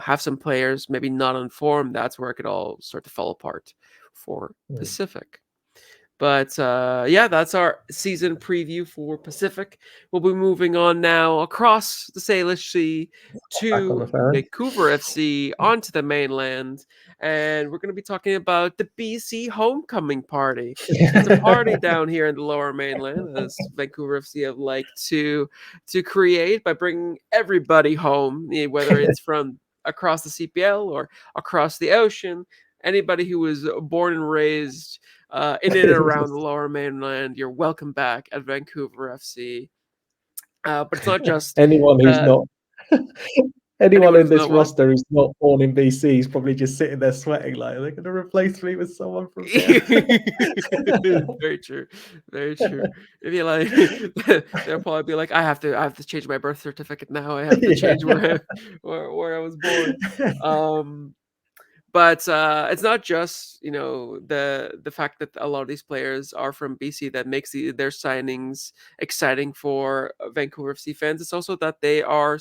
have some players maybe not on form, that's where it could all start to fall apart for Pacific. But yeah, that's our season preview for Pacific. We'll be moving on now across the Salish Sea Back on the to ferry. Vancouver FC onto the mainland. And we're going to be talking about the BC homecoming party. It's a party down here in the lower mainland, as Vancouver FC have liked to create by bringing everybody home, whether it's from across the CPL or across the ocean. Anybody who was born and raised in and around the lower mainland, you're welcome back at Vancouver FC. But it's not just Anyone who's not anyone anyone in who's this not what. roster who's not born in BC is probably just sitting there sweating like, they're going to replace me with someone from here. Very true, very true. If you like, they'll probably be like, I have to change my birth certificate now. I have to change where I was born. But it's not just the fact that a lot of these players are from BC that makes their signings exciting for Vancouver FC fans. It's also that they are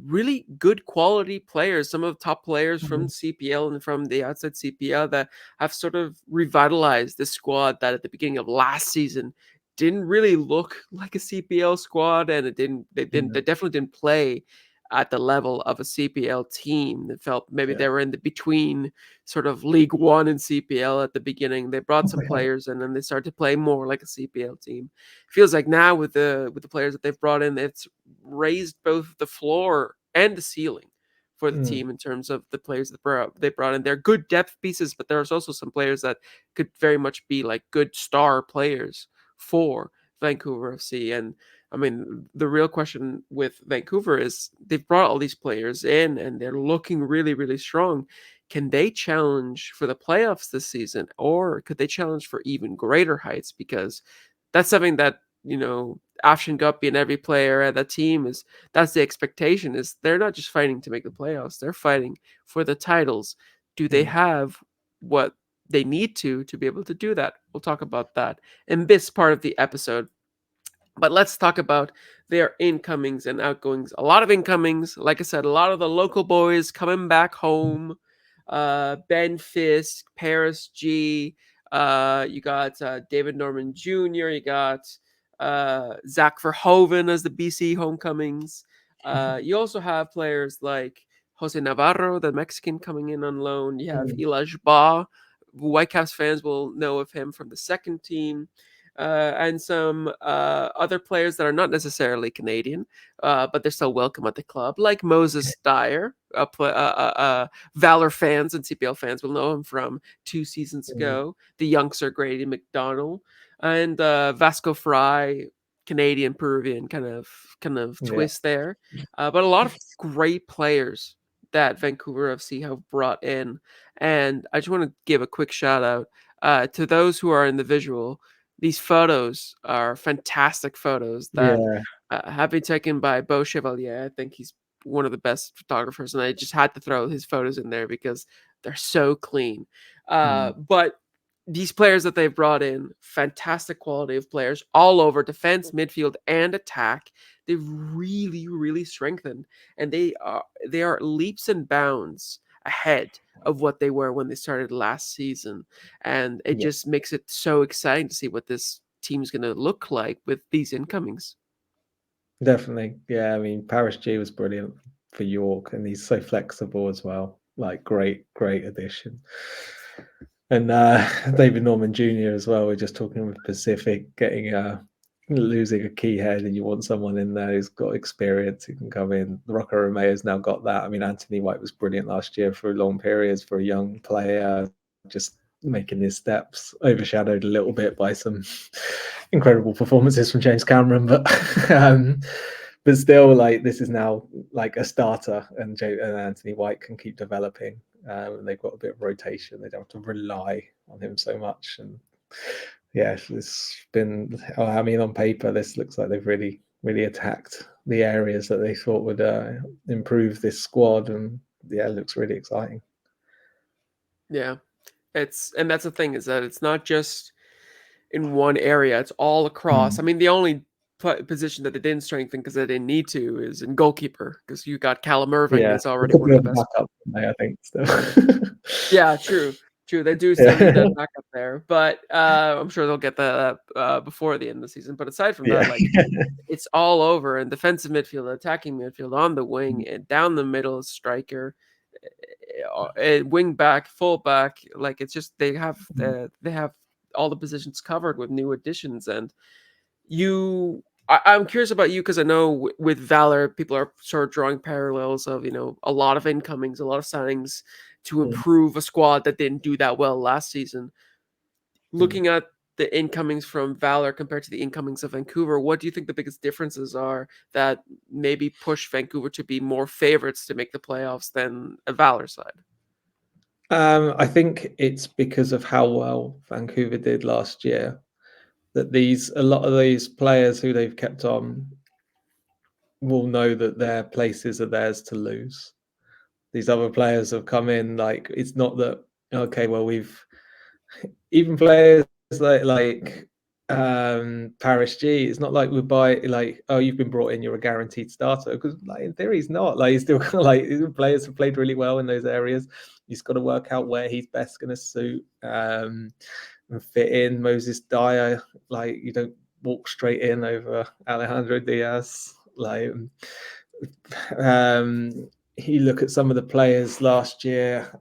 really good quality players, some of the top players from CPL and from the outside CPL that have sort of revitalized the squad that at the beginning of last season didn't really look like a CPL squad, and they definitely didn't play at the level of a CPL team. It felt maybe they were in the between sort of League One and CPL at the beginning. They brought some players and then they started to play more like a CPL team. Feels like now with the players that they've brought in, it's raised both the floor and the ceiling for the team in terms of the players that they brought in. They're good depth pieces, but there's also some players that could very much be like good star players for Vancouver FC. And I mean, the real question with Vancouver is they've brought all these players in and they're looking really, really strong. Can they challenge for the playoffs this season, or could they challenge for even greater heights? Because that's something that, Afshin Guppy and every player at that team that's the expectation, is they're not just fighting to make the playoffs, they're fighting for the titles. Do they have what they need to be able to do that? We'll talk about that in this part of the episode. But let's talk about their incomings and outgoings. A lot of incomings. Like I said, a lot of the local boys coming back home. Ben Fisk, Paris G. You got David Norman Jr. You got Zach Verhoeven as the BC homecomings. You also have players like Jose Navarro, the Mexican, coming in on loan. You have Elijah Ba. Whitecaps fans will know of him from the second team. And some other players that are not necessarily Canadian, but they're still welcome at the club, like Moses Dyer. Valor fans and CPL fans will know him from 2 seasons ago. The youngster Grady McDonald and Vasco Fry, Canadian Peruvian kind of twist there. But a lot of great players that Vancouver FC have brought in, and I just want to give a quick shout out to those who are in the visual. These photos are fantastic photos that have been taken by Beau Chevalier. I think he's one of the best photographers, and I just had to throw his photos in there because they're so clean. But these players that they've brought in, fantastic quality of players all over defense, midfield, and attack. They've really, really strengthened, and they are leaps and bounds ahead of what they were when they started last season. And it just makes it so exciting to see what this team's going to look like with these incomings. Definitely. Yeah, I mean, Paris G was brilliant for York, and he's so flexible as well. Like, great addition. And David Norman Jr. as well. We're just talking with Pacific, losing a key head, and you want someone in there who's got experience who can come in. Rocco Romeo's now got that. I mean, Anthony White was brilliant last year for long periods for a young player, just making his steps overshadowed a little bit by some incredible performances from James Cameron, but still, like, this is now like a starter, and Anthony White can keep developing. And they've got a bit of rotation. They don't have to rely on him so much. And yeah, it's been. I mean, on paper, this looks like they've really attacked the areas that they thought would improve this squad, and yeah, it looks really exciting. Yeah, and that's the thing, is that it's not just in one area. It's all across. Mm. I mean, the only position that they didn't strengthen because they didn't need to is in goalkeeper, because you got Callum Irving Yeah, is they already could one do of a the best. backup, I think, still. Yeah, true. They do still need Yeah. that backup there, but I'm sure they'll get that before the end of the season. But aside from that, Yeah. like, it's all over in defensive midfield, attacking midfield, on the wing, and down the middle, striker, wing back, full back. Like, it's just they have all the positions covered with new additions. And I'm curious about you, because I know with Valor, people are sort of drawing parallels of, a lot of incomings, a lot of signings to Mm. improve a squad that didn't do that well last season. Mm. Looking at the incomings from Valor compared to the incomings of Vancouver, what do you think the biggest differences are that maybe push Vancouver to be more favorites to make the playoffs than a Valor side? I think it's because of how well Vancouver did last year that a lot of these players who they've kept on will know that their places are theirs to lose. These other players have come in, like, it's not that, okay, well, we've even players like Paris G. It's not like we buy, like, oh, you've been brought in, you're a guaranteed starter, because, like, in theory he's not. Like, he's still like, players have played really well in those areas. He's got to work out where he's best going to suit and fit in. Moses Dyer, like, you don't walk straight in over Alejandro Diaz. Like, you look at some of the players last year.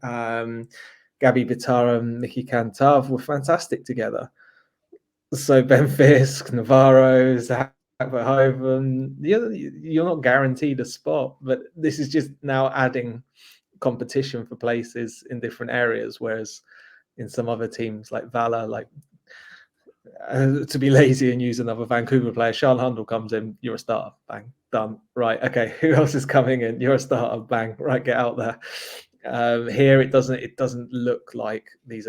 Gabby Bitara and Mickey Cantav were fantastic together. So Ben Fisk, Navarro, Zach Verhoeven, you're not guaranteed a spot, but this is just now adding competition for places in different areas. Whereas in some other teams like Valor, like, to be lazy and use another Vancouver player, Sean Hundle comes in, you're a starter, bang, done. Right, okay, who else is coming in? You're a starter, bang, right, get out there. Here it doesn't look like these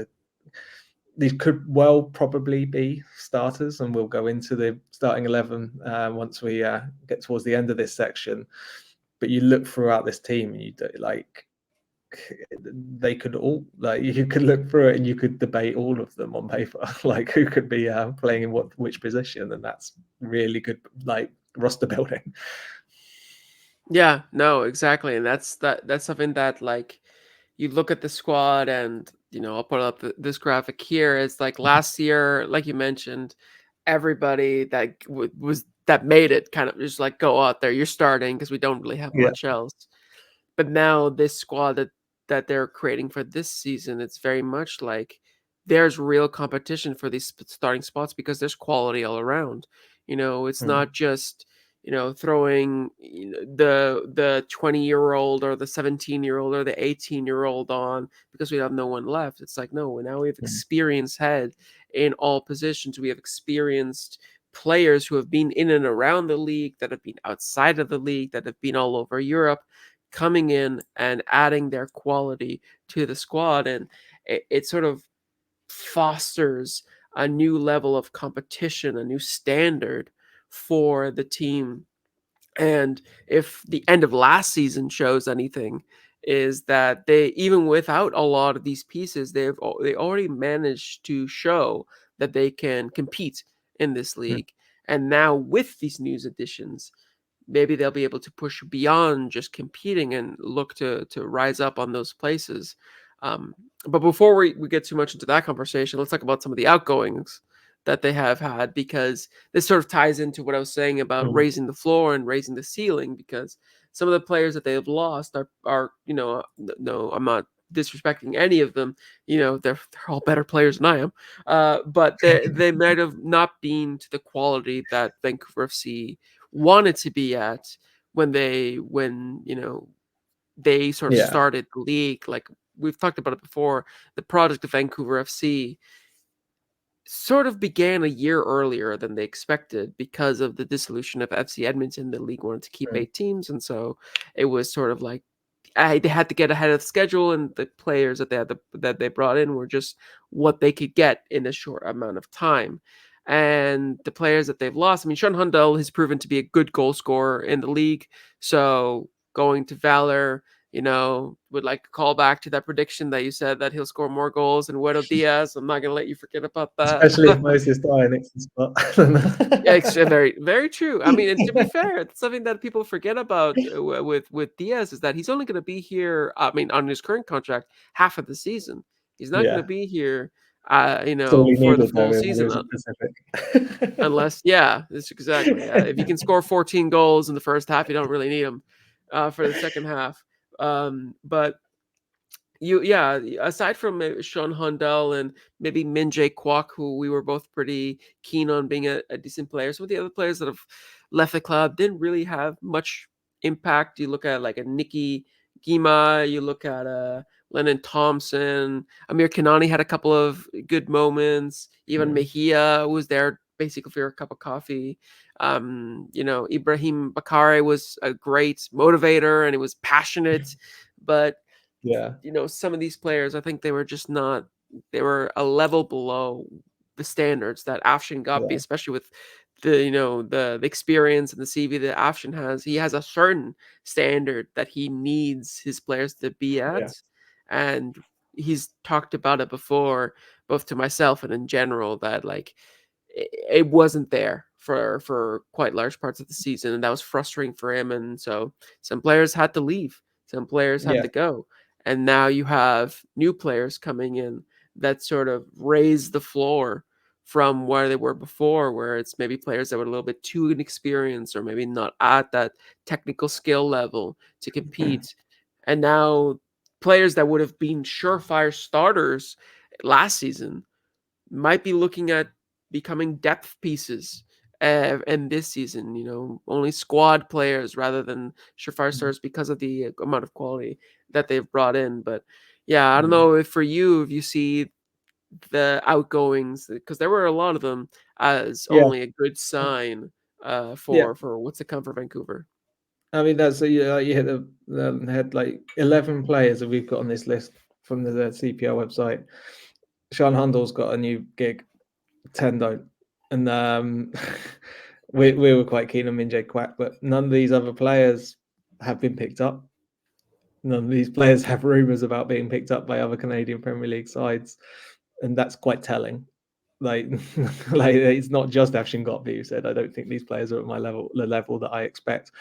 could well probably be starters, and we'll go into the starting 11 once we get towards the end of this section. But you look throughout this team, and you do, like, they could all, like, you could look through it and you could debate all of them on paper, like who could be playing in which position, and that's really good, like, roster building. Yeah, no, exactly. And that's something that, like, you look at the squad, and I'll put up this graphic here. It's like last year, like you mentioned, everybody that was that made it kind of just like, go out there, you're starting, because we don't really have Yeah. much else. But now this squad that they're creating for this season, it's very much like there's real competition for these starting spots, because there's quality all around. It's Mm. not just throwing the 20-year-old or the 17-year-old or the 18-year-old on because we have no one left. It's like, no, now we have Mm. experienced head in all positions. We have experienced players who have been in and around the league, that have been outside of the league, that have been all over Europe, coming in and adding their quality to the squad. And it sort of fosters a new level of competition, a new standard for the team. And if the end of last season shows anything, is that they, even without a lot of these pieces, they already managed to show that they can compete in this Mm. league. And now with these news additions, maybe they'll be able to push beyond just competing and look to rise up on those places. But before we get too much into that conversation, let's talk about some of the outgoings that they have had, because this sort of ties into what I was saying about Mm. raising the floor and raising the ceiling. Because some of the players that they have lost are no, I'm not disrespecting any of them. They're all better players than I am. But they might have not been to the quality that Vancouver FC wanted to be at when they sort of Yeah. started the league. Like, we've talked about it before, the project of Vancouver FC sort of began a year earlier than they expected because of the dissolution of FC Edmonton. The league wanted to keep Mm. 8 teams, and so it was sort of like, they had to get ahead of the schedule, and the players that they brought in were just what they could get in a short amount of time. And the players that they've lost, I mean, Sean Hundell has proven to be a good goal scorer in the league. So going to Valor, would like to call back to that prediction that you said that he'll score more goals than Guido Diaz. I'm not going to let you forget about that. Especially if Moses die next to spot. Yeah, it's very, very true. I mean, and to be fair, it's something that people forget about with Diaz is that he's only going to be here. I mean, on his current contract, half of the season. He's not going to Yeah. be here, That's all he for the needed though full when he season, was at Pacific. unless, yeah, that's exactly. If you can score 14 goals in the first half, you don't really need him for the second half. But yeah, aside from Sean Hundell and maybe Min Jae Kwok, who we were both pretty keen on being a decent player, some of the other players that have left the club didn't really have much impact. You look at like a Nicky Gima, you look at Lennon Thompson, Amir Kanani had a couple of good moments. Even Mejia was there basically for a cup of coffee. Ibrahim Bakare was a great motivator and he was passionate, but Yeah. some of these players, I think they were just not. They were a level below the standards that Afshin got, Yeah. especially with the experience and the CV that Afshin has. He has a certain standard that he needs his players to be Yeah. at, and he's talked about it before, both to myself and in general, that like it wasn't there for quite large parts of the season, and that was frustrating for him. And so some players had to leave, some players had Yeah. to go, and now you have new players coming in that sort of raise the floor from where they were before, where it's maybe players that were a little bit too inexperienced or maybe not at that technical skill level to compete. And now players that would have been surefire starters last season might be looking at becoming depth pieces in this season. Only squad players rather than surefire stars because of the amount of quality that they've brought in. But yeah, I don't know if for you, if you see the outgoings, because there were a lot of them, as Yeah. only a good sign Yeah. for what's to come for Vancouver. I mean, that's you hit the head. Like 11 players that we've got on this list from the CPL website. Sean Hundell's got a new gig. 10 don't. And we were quite keen on Minjay Quack, but none of these other players have been picked up. None of these players have rumours about being picked up by other Canadian Premier League sides, and that's quite telling. Like, like it's not just Afshin Gotbi who said, "I don't think these players are at my level, the level that I expect."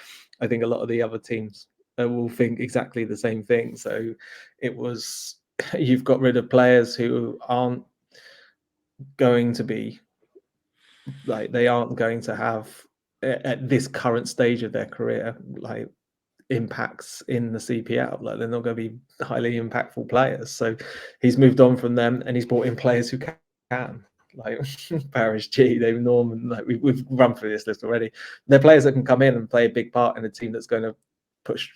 I think a lot of the other teams will think exactly the same thing. So, it was you've got rid of players who aren't going to be like they aren't going to have at this current stage of their career like impacts in the CPL. Like they're not going to be highly impactful players. So he's moved on from them and he's brought in players who can. Like Paris G, David Norman, like we've run through this list already. They're players that can come in and play a big part in a team that's going to push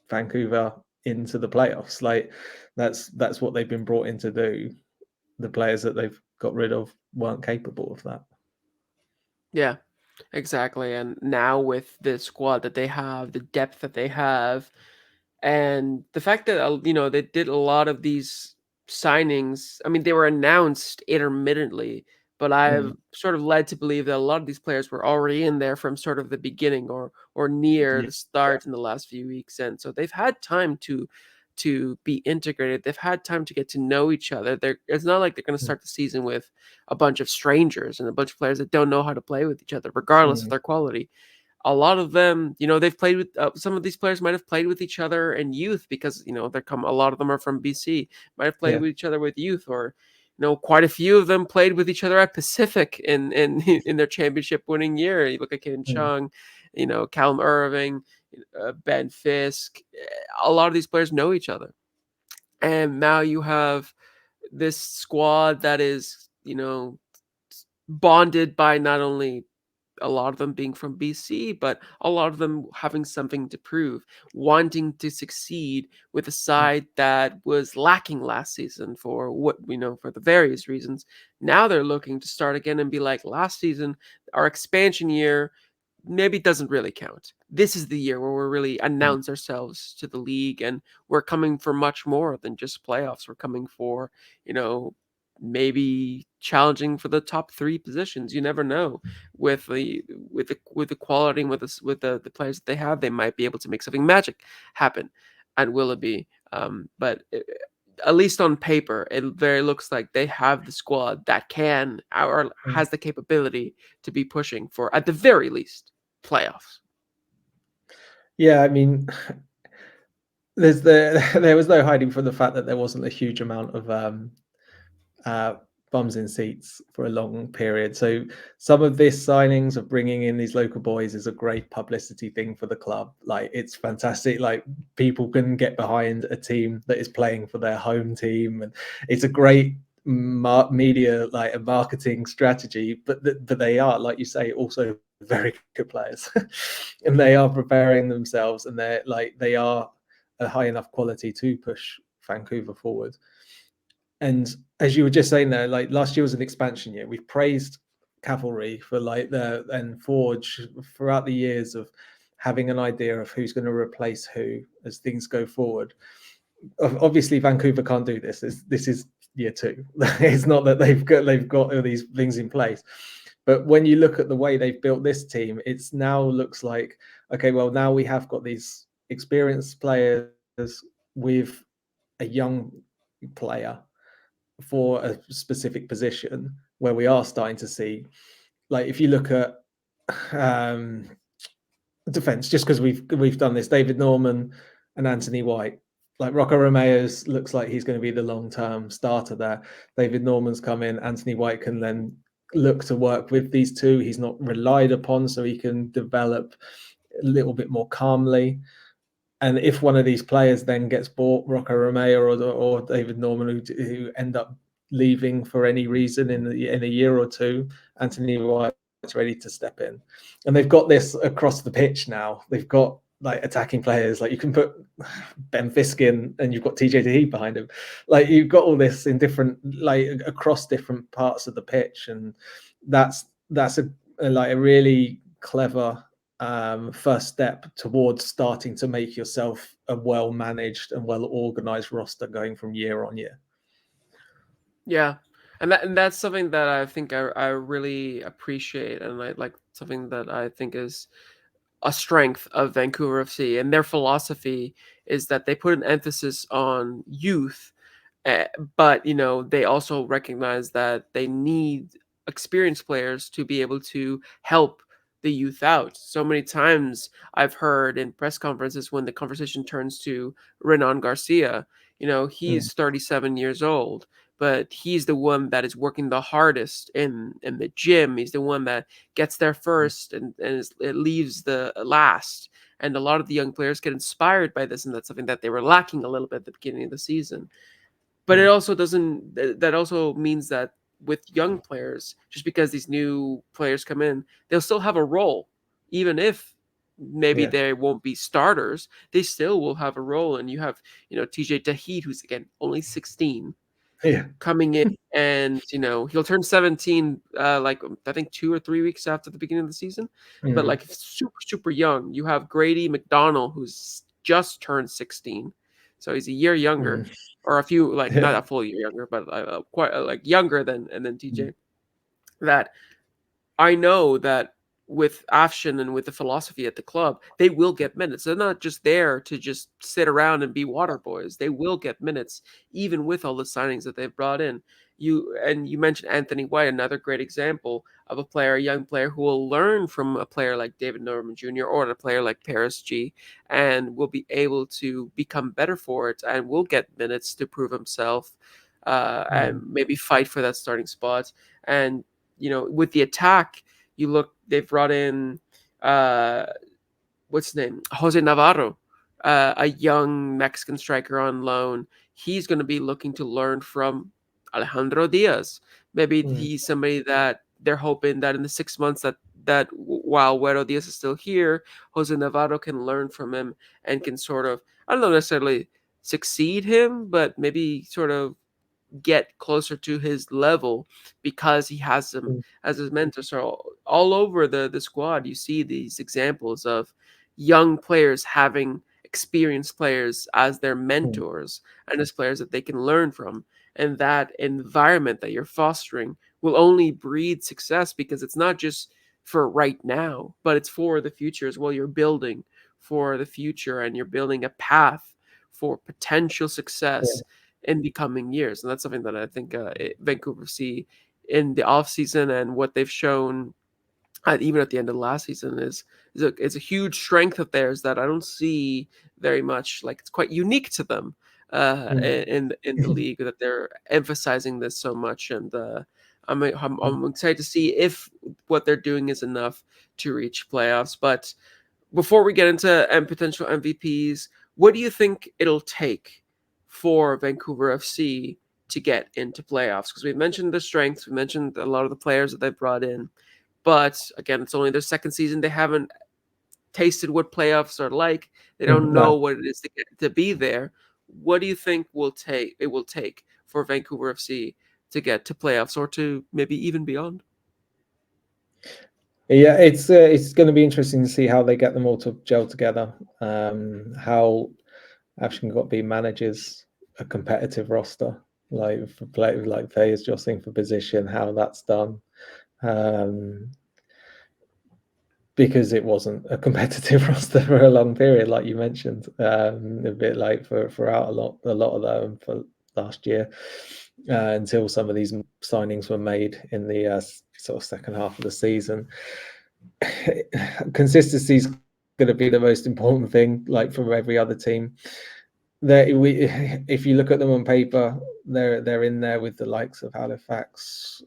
Vancouver into the playoffs. Like that's what they've been brought in to do. The players that they've got rid of weren't capable of that. Yeah, exactly. And now with the squad that they have, the depth that they have, and the fact that they did a lot of these signings. I mean, they were announced intermittently, but I've sort of led to believe that a lot of these players were already in there from sort of the beginning or near Yeah. the start in the last few weeks, and so they've had time to be integrated. They've had time to get to know each other. It's not like they're going to start the season with a bunch of strangers and a bunch of players that don't know how to play with each other, regardless of their quality. A lot of them, they've played with some of these players might have played with each other in youth because a lot of them are from BC, might have played Yeah. with each other with youth, or quite a few of them played with each other at Pacific in in their championship winning year. You look at Ken Chung, Callum Irving, Ben Fisk. A lot of these players know each other, and now you have this squad that is bonded by not only a lot of them being from BC, but a lot of them having something to prove, wanting to succeed with a side that was lacking last season for what we know for the various reasons. Now they're looking to start again and be like, last season, our expansion year maybe doesn't really count. This is the year where we really announce ourselves to the league, and we're coming for much more than just playoffs. We're coming for, maybe challenging for the top 3 positions. You never know with the quality and with the players that they have. They might be able to make something magic happen. at Willoughby. But at least on paper, it very looks like they have the squad that can or Mm. has the capability to be pushing for, at the very least, playoffs. Yeah, I mean, there was no hiding from the fact that there wasn't a huge amount of uh, bums in seats for a long period. So some of this signings of bringing in these local boys is a great publicity thing for the club. Like it's fantastic. Like people can get behind a team that is playing for their home team, and it's a great media like a marketing strategy. But they are, like you say, also very good players, and they are preparing themselves, and they are a high enough quality to push Vancouver forward. And as you were just saying there, like last year was an expansion year. We've praised Cavalry for like the and Forge throughout the years of having an idea of who's going to replace who as things go forward. Obviously, Vancouver can't do this. This is year two. It's not that they've got all these things in place. But when you look at the way they've built this team, it's now looks like, okay, well, now we have got these experienced players with a young player for a specific position where we are starting to see, like if you look at um, defense, just because we've done this, David Norman and Anthony White. Like Rocco Romeo's looks like he's going to be the long-term starter there. David Norman's come in. Anthony White can then look to work with these two. He's not relied upon, so he can develop a little bit more calmly. And if one of these players then gets bought, Rocco Romeo or David Norman, who end up leaving for any reason in a year or two, Anthony White's ready to step in. And they've got this across the pitch now. They've got like attacking players, like you can put Ben Fiskin and you've got TJ Tahid behind him. Like you've got all this in different, like across different parts of the pitch, and that's a really clever first step towards starting to make yourself a well-managed and well-organized roster going from year on year. Yeah. And that's something that I think I really appreciate, and I like something that I think is a strength of Vancouver FC, and their philosophy is that they put an emphasis on youth, uh, but they also recognize that they need experienced players to be able to help the youth out. So many times I've heard in press conferences when the conversation turns to Renan Garcia, Mm. he's 37 years old, but he's the one that is working the hardest in the gym. He's the one that gets there first and it leaves the last. And a lot of the young players get inspired by this, and that's something that they were lacking a little bit at the beginning of the season. But it Mm. also doesn't. That also means that with young players, just because these new players come in, they'll still have a role, even if maybe Yeah. they won't be starters. They still will have a role. And you have, TJ Tahid, who's again only 16, Yeah. coming in, and he'll turn 17 like I think 2 or 3 weeks after the beginning of the season, but Mm. like super young. You have Grady McDonald, who's just turned 16, so he's a year younger, Mm. or a few, like Yeah. not a full year younger, but quite like younger than Mm. TJ. That I know that with Afshin and with the philosophy at the club, they will get minutes. They're not just there to just sit around and be water boys. They will get minutes, even with all the signings that they've brought in. You mentioned Anthony White, another great example of a young player who will learn from a player like David Norman Jr. or a player like Paris G, and will be able to become better for it and will get minutes to prove himself, and Mm. maybe fight for that starting spot. And with the attack, they've brought in uh what's his name? Jose Navarro, a young Mexican striker on loan. He's going to be looking to learn from Alejandro Diaz. Maybe Mm. he's somebody that they're hoping that in the 6 months while Güero Diaz is still here, Jose Navarro can learn from him and can sort of, I don't know necessarily succeed him, but maybe sort of get closer to his level because he has him Mm. as his mentor. So all over the squad, you see these examples of young players having experienced players as their Mm. mentors and as players that they can learn from. And that environment that you're fostering will only breed success, because it's not just for right now, but it's for the future as well. You're building for the future, and you're building a path for potential success in the coming years. And that's something that I think Vancouver see in the off season, and what they've shown even at the end of the last season is a huge strength of theirs that I don't see very much. Like, it's quite unique to them in the league, that they're emphasizing this so much. And I'm excited to see if what they're doing is enough to reach playoffs. But before we get into potential MVPs, what do you think it'll take for Vancouver FC to get into playoffs? Because we've mentioned the strengths, we mentioned a lot of the players that they've brought in, but again, it's only their second season. They haven't tasted what playoffs are like. They don't know No. what it is to be there. What do you think it will take for Vancouver FC to get to playoffs, or to maybe even beyond? Yeah, it's going to be interesting to see how they get them all to gel together. How Afshin Gotbi manages a competitive roster, like for players jostling for position, how that's done. Because it wasn't a competitive roster for a long period, like you mentioned, a bit like throughout a lot of them for last year, until some of these signings were made in the sort of second half of the season. Consistency is going to be the most important thing, like for every other team. If you look at them on paper, they're in there with the likes of Halifax,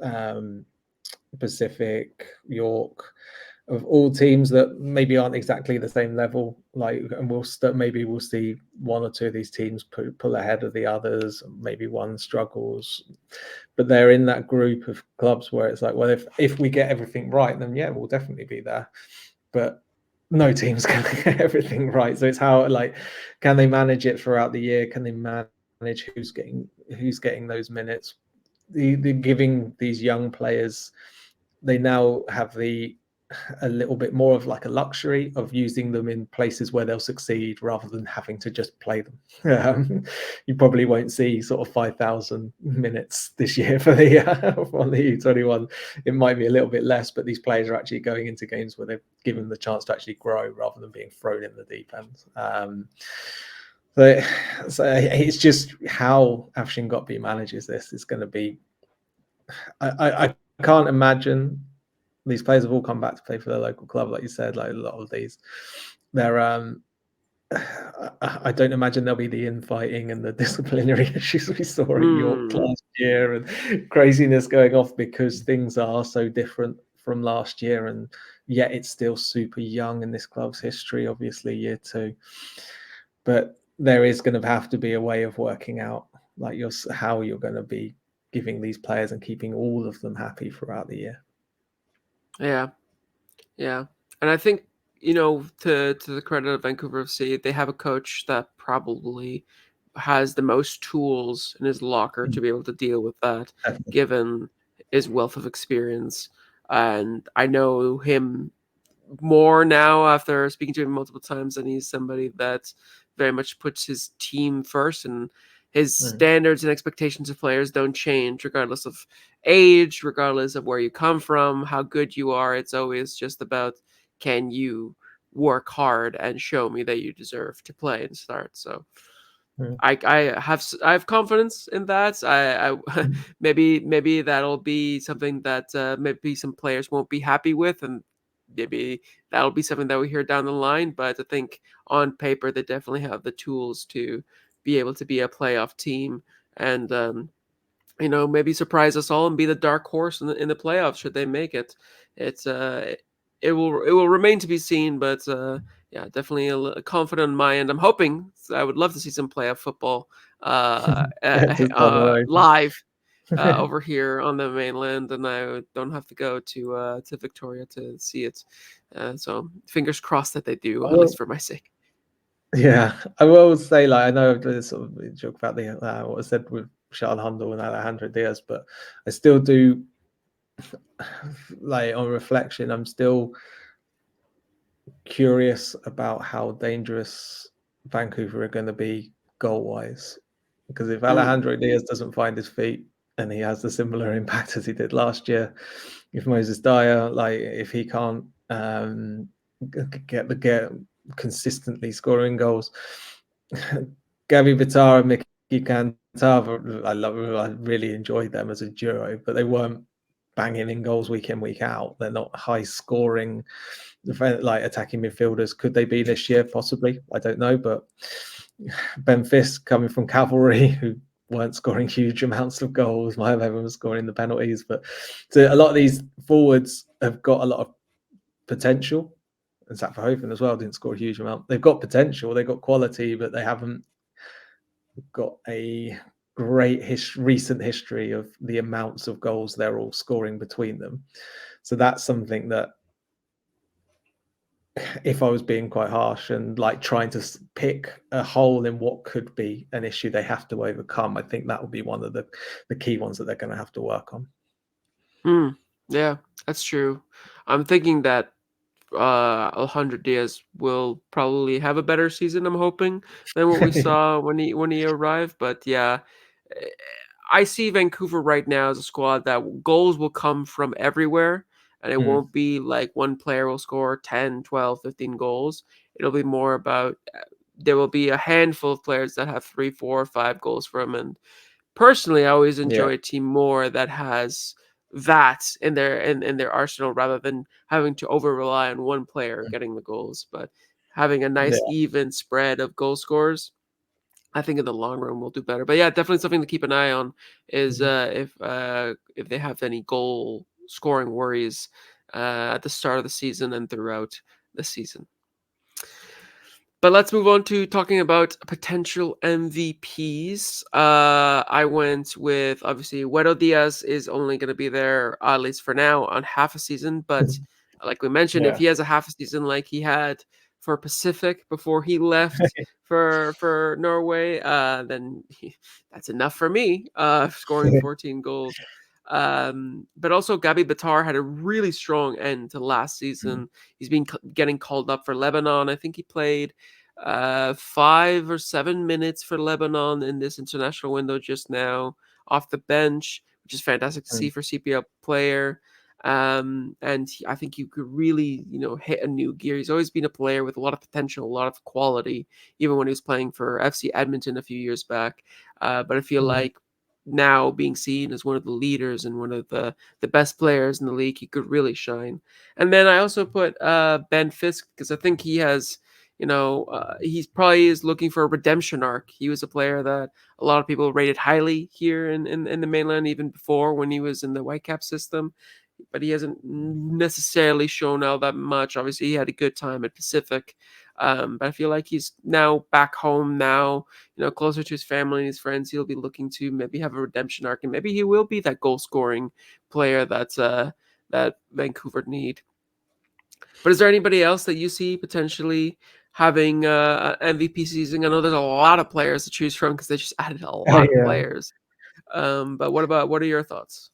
Pacific, York, of all teams that maybe aren't exactly the same level. Like, and maybe we'll see one or two of these teams pull ahead of the others. Maybe one struggles, but they're in that group of clubs where it's like, well, if we get everything right, then yeah, we'll definitely be there. But no team's going to get everything right. So it's how, like, can they manage it throughout the year? Can they manage who's getting those minutes? The giving these young players, they now have a little bit more of like a luxury of using them in places where they'll succeed rather than having to just play them. You probably won't see sort of 5,000 minutes this year for the on the U21. It might be a little bit less, but these players are actually going into games where they've given them the chance to actually grow rather than being thrown in the deep end. So it's just how Afshin Gotbi manages this is going to be. I can't imagine. These players have all come back to play for their local club, like you said. Like a lot of these, they're I don't imagine there'll be the infighting and the disciplinary issues we saw at York last year, and craziness going off because things are so different from last year, and yet it's still super young in this club's history, obviously year 2. But there is going to have to be a way of working out like how you're going to be giving these players and keeping all of them happy throughout the year. Yeah, and I think, to the credit of Vancouver FC, they have a coach that probably has the most tools in his locker to be able to deal with that, Definitely. given his wealth of experience. And I know him more now after speaking to him multiple times, and he's somebody that very much puts his team first, and his standards and expectations of players don't change regardless of age, regardless of where you come from, how good you are. It's always just about, can you work hard and show me that you deserve to play and start. So I have confidence in that. I maybe that'll be something that maybe some players won't be happy with, and maybe that'll be something that we hear down the line. But I think on paper they definitely have the tools to be able to be a playoff team, and maybe surprise us all and be the dark horse in the playoffs should they make it. It will remain to be seen, but yeah, definitely a confident in my end. I'm hoping. I would love to see some playoff football live over here on the mainland, and I don't have to go to Victoria to see it. So fingers crossed that they do, at least for my sake. Yeah, I will say, like, I know there's sort of a joke about the what I said with Charles Hundle and Alejandro Diaz, but I still do, like, on reflection, I'm still curious about how dangerous Vancouver are going to be goal-wise. Because if Alejandro Diaz doesn't find his feet and he has the similar impact as he did last year, if Moses Dyer, like, if he can't get consistently scoring goals, Gabby Bitar and Mickey Cantava, I really enjoyed them as a duo, but they weren't banging in goals week in, week out. They're not high scoring, like attacking midfielders. Could they be this year? Possibly. I don't know, but Ben Fisk coming from Cavalry, who weren't scoring huge amounts of goals. Maya Bevan was scoring the penalties, but so a lot of these forwards have got a lot of potential. And Zach Verhoeven as well didn't score a huge amount. They've got potential, they've got quality, but they haven't got a great recent history of the amounts of goals they're all scoring between them. So that's something that, if I was being quite harsh and like trying to pick a hole in what could be an issue they have to overcome, I think that would be one of the key ones that they're going to have to work on. Yeah, that's true. I'm thinking that Alejandro Diaz will probably have a better season, I'm hoping, than what we saw when he arrived. But yeah, eh, I see Vancouver right now as a squad that goals will come from everywhere, and it won't be like one player will score 10, 12, 15 goals. It'll be more about there will be a handful of players that have 3, 4, 5 goals for them. And personally, I always enjoy a team more that has that in their arsenal rather than having to over rely on one player getting the goals. But having a nice even spread of goal scorers, I think in the long run will do better. But yeah, definitely something to keep an eye on is if they have any goal scoring worries at the start of the season and throughout the season. But let's move on to talking about potential MVPs. I went with, obviously, Wedo Diaz is only going to be there, at least for now, on half a season. But like we mentioned, if he has a half a season like he had for Pacific before he left for Norway, then that's enough for me, scoring 14 goals. But also Gabi Batar had a really strong end to last season. He's been getting called up for Lebanon. I think he played 5 or 7 minutes for Lebanon in this international window just now off the bench, which is fantastic to see for CPL player. And I think you could really, hit a new gear. He's always been a player with a lot of potential, a lot of quality, even when he was playing for FC Edmonton a few years back. But I feel like now being seen as one of the leaders and one of the best players in the league, he could really shine. And then I also put Ben Fisk because I think he has, he's probably is looking for a redemption arc. He was a player that a lot of people rated highly here in the mainland, even before when he was in the Whitecap system. But he hasn't necessarily shown out that much. Obviously, he had a good time at Pacific. But I feel like he's now back home now, closer to his family and his friends. He'll be looking to maybe have a redemption arc, and maybe he will be that goal-scoring player that Vancouver need. But is there anybody else that you see potentially having an MVP season? I know there's a lot of players to choose from because they just added a lot of players. But what are your thoughts?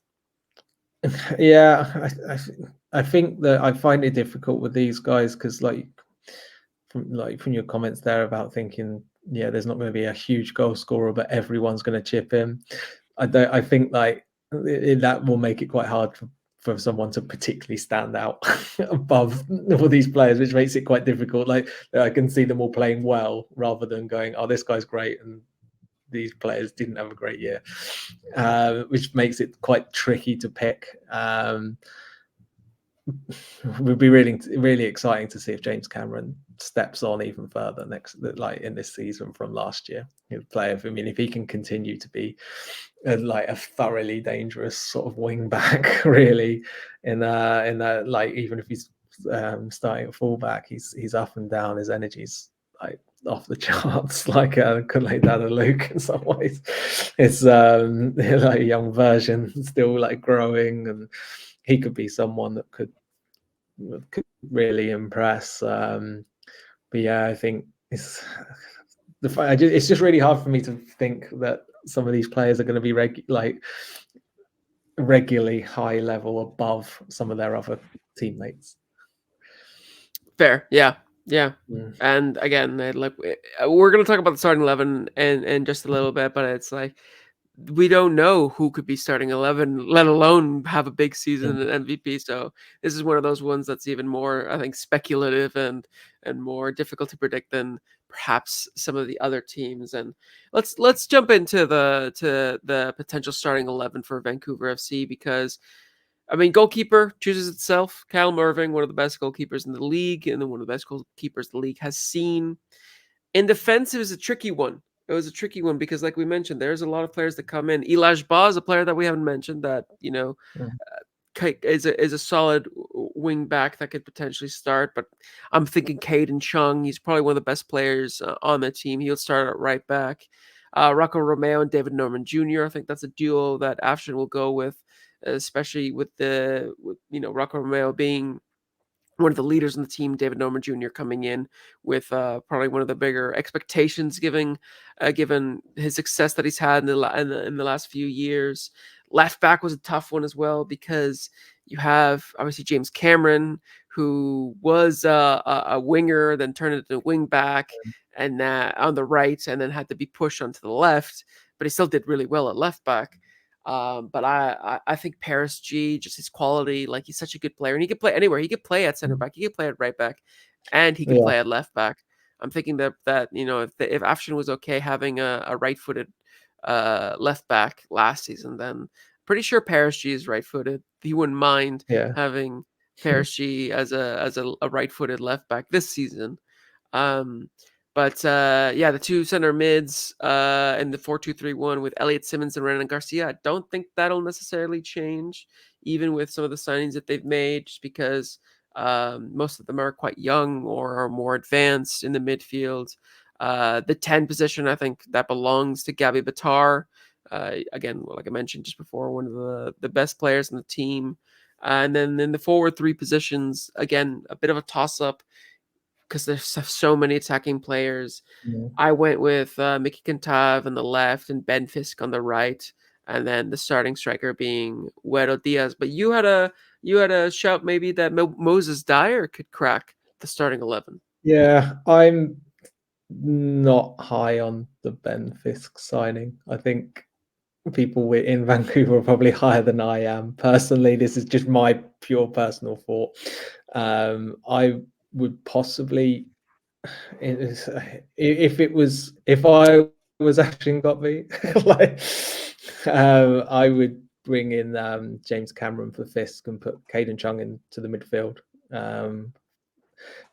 Yeah, I think that I find it difficult with these guys because, from your comments there about thinking, there's not going to be a huge goal scorer, but everyone's going to chip in. I think that will make it quite hard for someone to particularly stand out above all these players, which makes it quite difficult. Like I can see them all playing well rather than going, "Oh, this guy's great," and these players didn't have a great year, which makes it quite tricky to pick. Would be really exciting to see if James Cameron steps on even further in this season from last year. If he can continue to be a thoroughly dangerous sort of wing back, really, in that even if he's starting at fullback, he's up and down. His energy's off the charts, could lay down a Luke in some ways. It's a young version, still growing, and he could be someone that could really impress. But yeah, I think it's just really hard for me to think that some of these players are going to be regularly high level above some of their other teammates. Fair, yeah. And again, we're going to talk about the starting 11 in just a little bit, but it's we don't know who could be starting 11, let alone have a big season Mm. and MVP. So this is one of those ones that's even more, I think, speculative and more difficult to predict than perhaps some of the other teams. And let's jump into the potential starting 11 for Vancouver FC, because I mean, goalkeeper chooses itself. Callum Irving, one of the best goalkeepers in the league, and then one of the best goalkeepers the league has seen. In defense, it was a tricky one. It was a tricky one because, like we mentioned, there's a lot of players that come in. Elijah Ba is a player that we haven't mentioned that, Mm. is a solid wing back that could potentially start. But I'm thinking Caden Chung. He's probably one of the best players on the team. He'll start at right back. Rocco Romeo and David Norman Jr. I think that's a duo that Afshin will go with, especially with Rocco Romeo being one of the leaders in the team, David Norman Jr. coming in with probably one of the bigger expectations, given his success that he's had in the last few years. Left back was a tough one as well, because you have obviously James Cameron, who was a winger, then turned into a wing back, and on the right, and then had to be pushed onto the left, but he still did really well at left back. But I think Paris G, just his quality, like he's such a good player, and he could play anywhere. He could play at center Mm. back, he could play at right back, and he could Yeah, play at left back. I'm thinking that if Afshin was okay having a right-footed left back last season, then pretty sure Paris G is right-footed. He wouldn't mind yeah, having Paris G as a right-footed left back this season. Um, but yeah, the two center mids in the 4-2-3-1 with Elliot Simmons and Renan Garcia. I don't think that'll necessarily change, even with some of the signings that they've made, just because most of them are quite young or are more advanced in the midfield. The 10 position, I think that belongs to Gabby Batar. Again, like I mentioned just before, one of the best players in the team. And then in the forward three positions, again, a bit of a toss up because there's so many attacking players. mm. I went with Mickey Kintav on the left and Ben Fisk on the right, and then the starting striker being Huero Diaz. But you had a shout maybe that Moses Dyer could crack the starting 11. Yeah. I'm not high on the Ben Fisk signing. I think people in Vancouver are probably higher than I am. Personally, this is just my pure personal thought. I would possibly, if I was Ashton got me, like, I would bring in James Cameron for Fisk and put Caden Chung into the midfield. Um,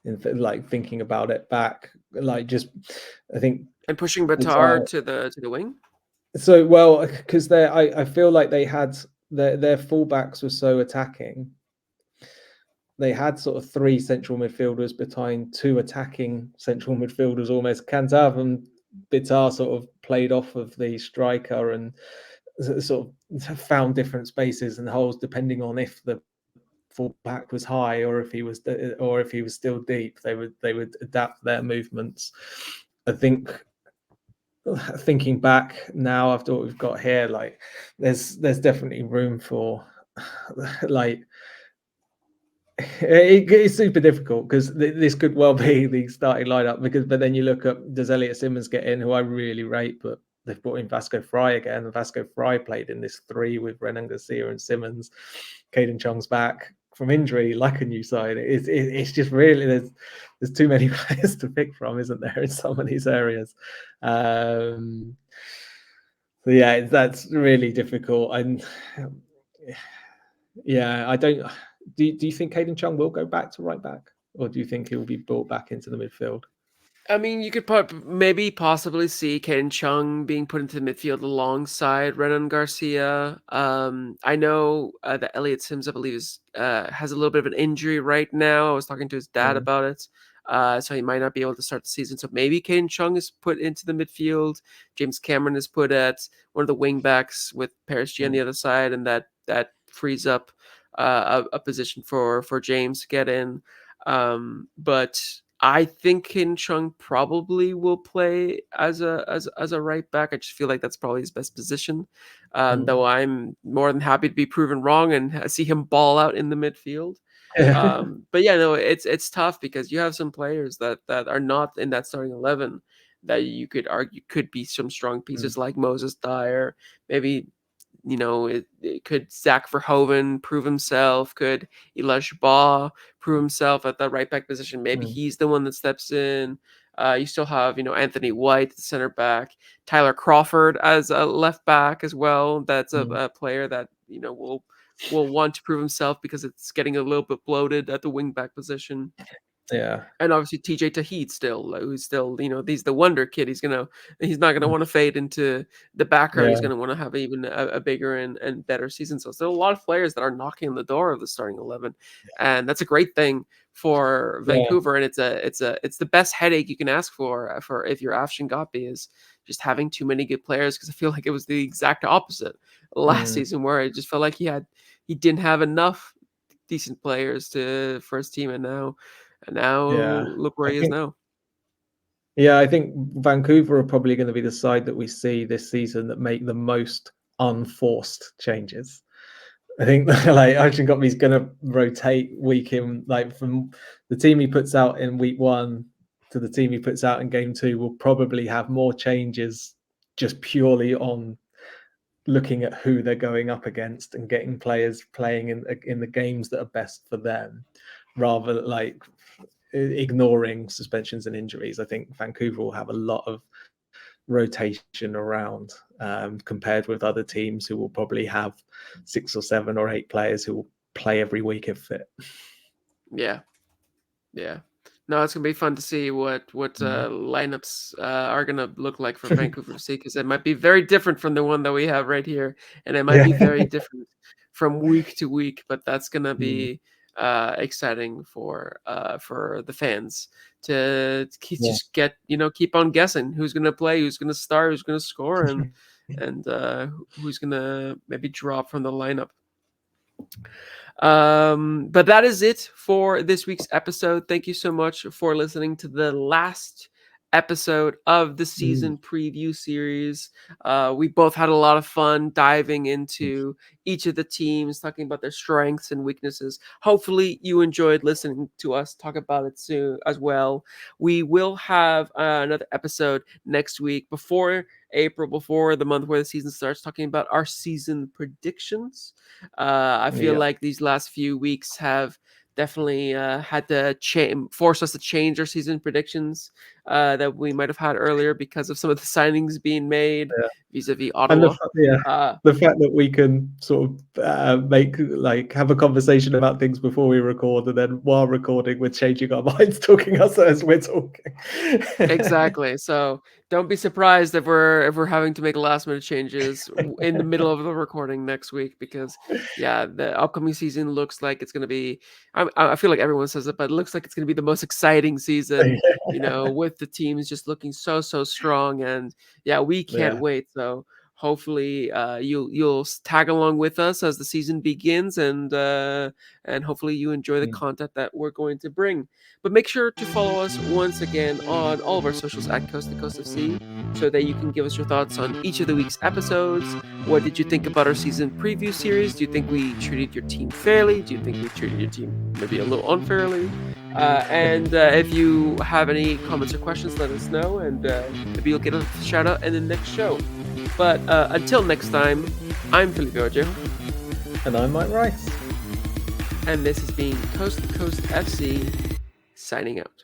like thinking about it back, like just I think And pushing the Batar to the wing. so well because I feel like they had their fullbacks were so attacking. They had sort of three central midfielders behind two attacking central midfielders almost. Kantav and Bitar sort of played off of the striker and sort of found different spaces and holes depending on if the fullback was high or if he was still deep. They would adapt their movements. I think thinking back now after what we've got here, like there's definitely room for like it's super difficult because this could well be the starting lineup but then you look at does Elliot Simmons get in, who I really rate, but they've brought in Vasco Fry again, and Vasco Fry played in this three with Renan Garcia and Simmons. Caden Chong's back from injury, like a new side. It's just really there's too many players to pick from, isn't there, in some of these areas. So yeah, that's really difficult. And yeah, I don't. Do you think Caden Chung will go back to right back, or do you think he'll be brought back into the midfield? I mean, you could maybe possibly see Caden Chung being put into the midfield alongside Renan Garcia. I know that Elliot Sims, I believe, has a little bit of an injury right now. I was talking to his dad Mm, about it, so he might not be able to start the season. So maybe Caden Chung is put into the midfield. James Cameron is put at one of the wing backs with Paris G on mm, the other side, and that frees up a position for James to get in. But I think Kin Chung probably will play as a right back. I just feel like that's probably his best position. mm. Though I'm more than happy to be proven wrong and see him ball out in the midfield. But yeah, no, it's tough because you have some players that are not in that starting 11 that you could argue could be some strong pieces Mm. like Moses Dyer, maybe. It could Zach Verhoeven prove himself? Could Elijah Baugh prove himself at the right back position? Maybe Mm. he's the one that steps in. You still have, Anthony White, the center back, Tyler Crawford as a left back as well. That's Mm. a player that will want to prove himself because it's getting a little bit bloated at the wing back position. Yeah. And obviously TJ Tahit still, who's still, he's the wonder kid. He's not gonna want to fade into the back row. He's Yeah. gonna want to have even a bigger and better season. So still a lot of players that are knocking on the door of the starting 11, and that's a great thing for Yeah. Vancouver. And it's the best headache you can ask for if you're Afshin Ghapi is just having too many good players, because I feel like it was the exact opposite last Mm. season, where it just felt like he didn't have enough decent players for his team, and now Yeah. look where I he is think now. Yeah, I think Vancouver are probably going to be the side that we see this season that make the most unforced changes. I think like Ocean Gotmi's going to rotate week in, like from the team he puts out in week 1 to the team he puts out in game 2 will probably have more changes just purely on looking at who they're going up against and getting players playing in the games that are best for them, rather like ignoring suspensions and injuries. I think Vancouver will have a lot of rotation around compared with other teams who will probably have 6 or 7 or 8 players who will play every week if fit. Yeah. No, it's gonna be fun to see what lineups are gonna look like for Vancouver FC, because it might be very different from the one that we have right here, and it might Yeah. be very different from week to week. But that's gonna Mm. be exciting for the fans to Yeah. keep on guessing who's gonna play, who's gonna start, who's gonna score, and who's gonna maybe drop from the lineup. But that is it for this week's episode. Thank you so much for listening to the last episode of the Mm. season preview series. We both had a lot of fun diving into each of the teams, talking about their strengths and weaknesses. Hopefully you enjoyed listening to us talk about it soon as well. We will have another episode next week before April, before the month where the season starts, talking about our season predictions. I feel Yeah. like these last few weeks have definitely had to force us to change our season predictions that we might have had earlier because of some of the signings being made Yeah. vis-a-vis And Ottawa. the fact that we can sort of have a conversation about things before we record, and then while recording, we're changing our minds, talking us as we're talking. Exactly. So don't be surprised if we're having to make last minute changes in the middle of the recording next week, because the upcoming season looks like it's going to be. I feel like everyone says it, but it looks like it's going to be the most exciting season. With the teams just looking so strong, and we can't Yeah. wait. So hopefully you'll tag along with us as the season begins, and hopefully you enjoy the Mm. content that we're going to bring. But make sure to follow us once again on all of our socials at Coast to Coast FC, so that you can give us your thoughts on each of the week's episodes. What did you think about our season preview series? Do you think we treated your team fairly? Do you think we treated your team maybe a little unfairly? And if you have any comments or questions, let us know, and maybe you'll get a shout out in the next show. But until next time, I'm Felipe Ojo. And I'm Mike Rice. And this has been Coast to Coast FC, signing out.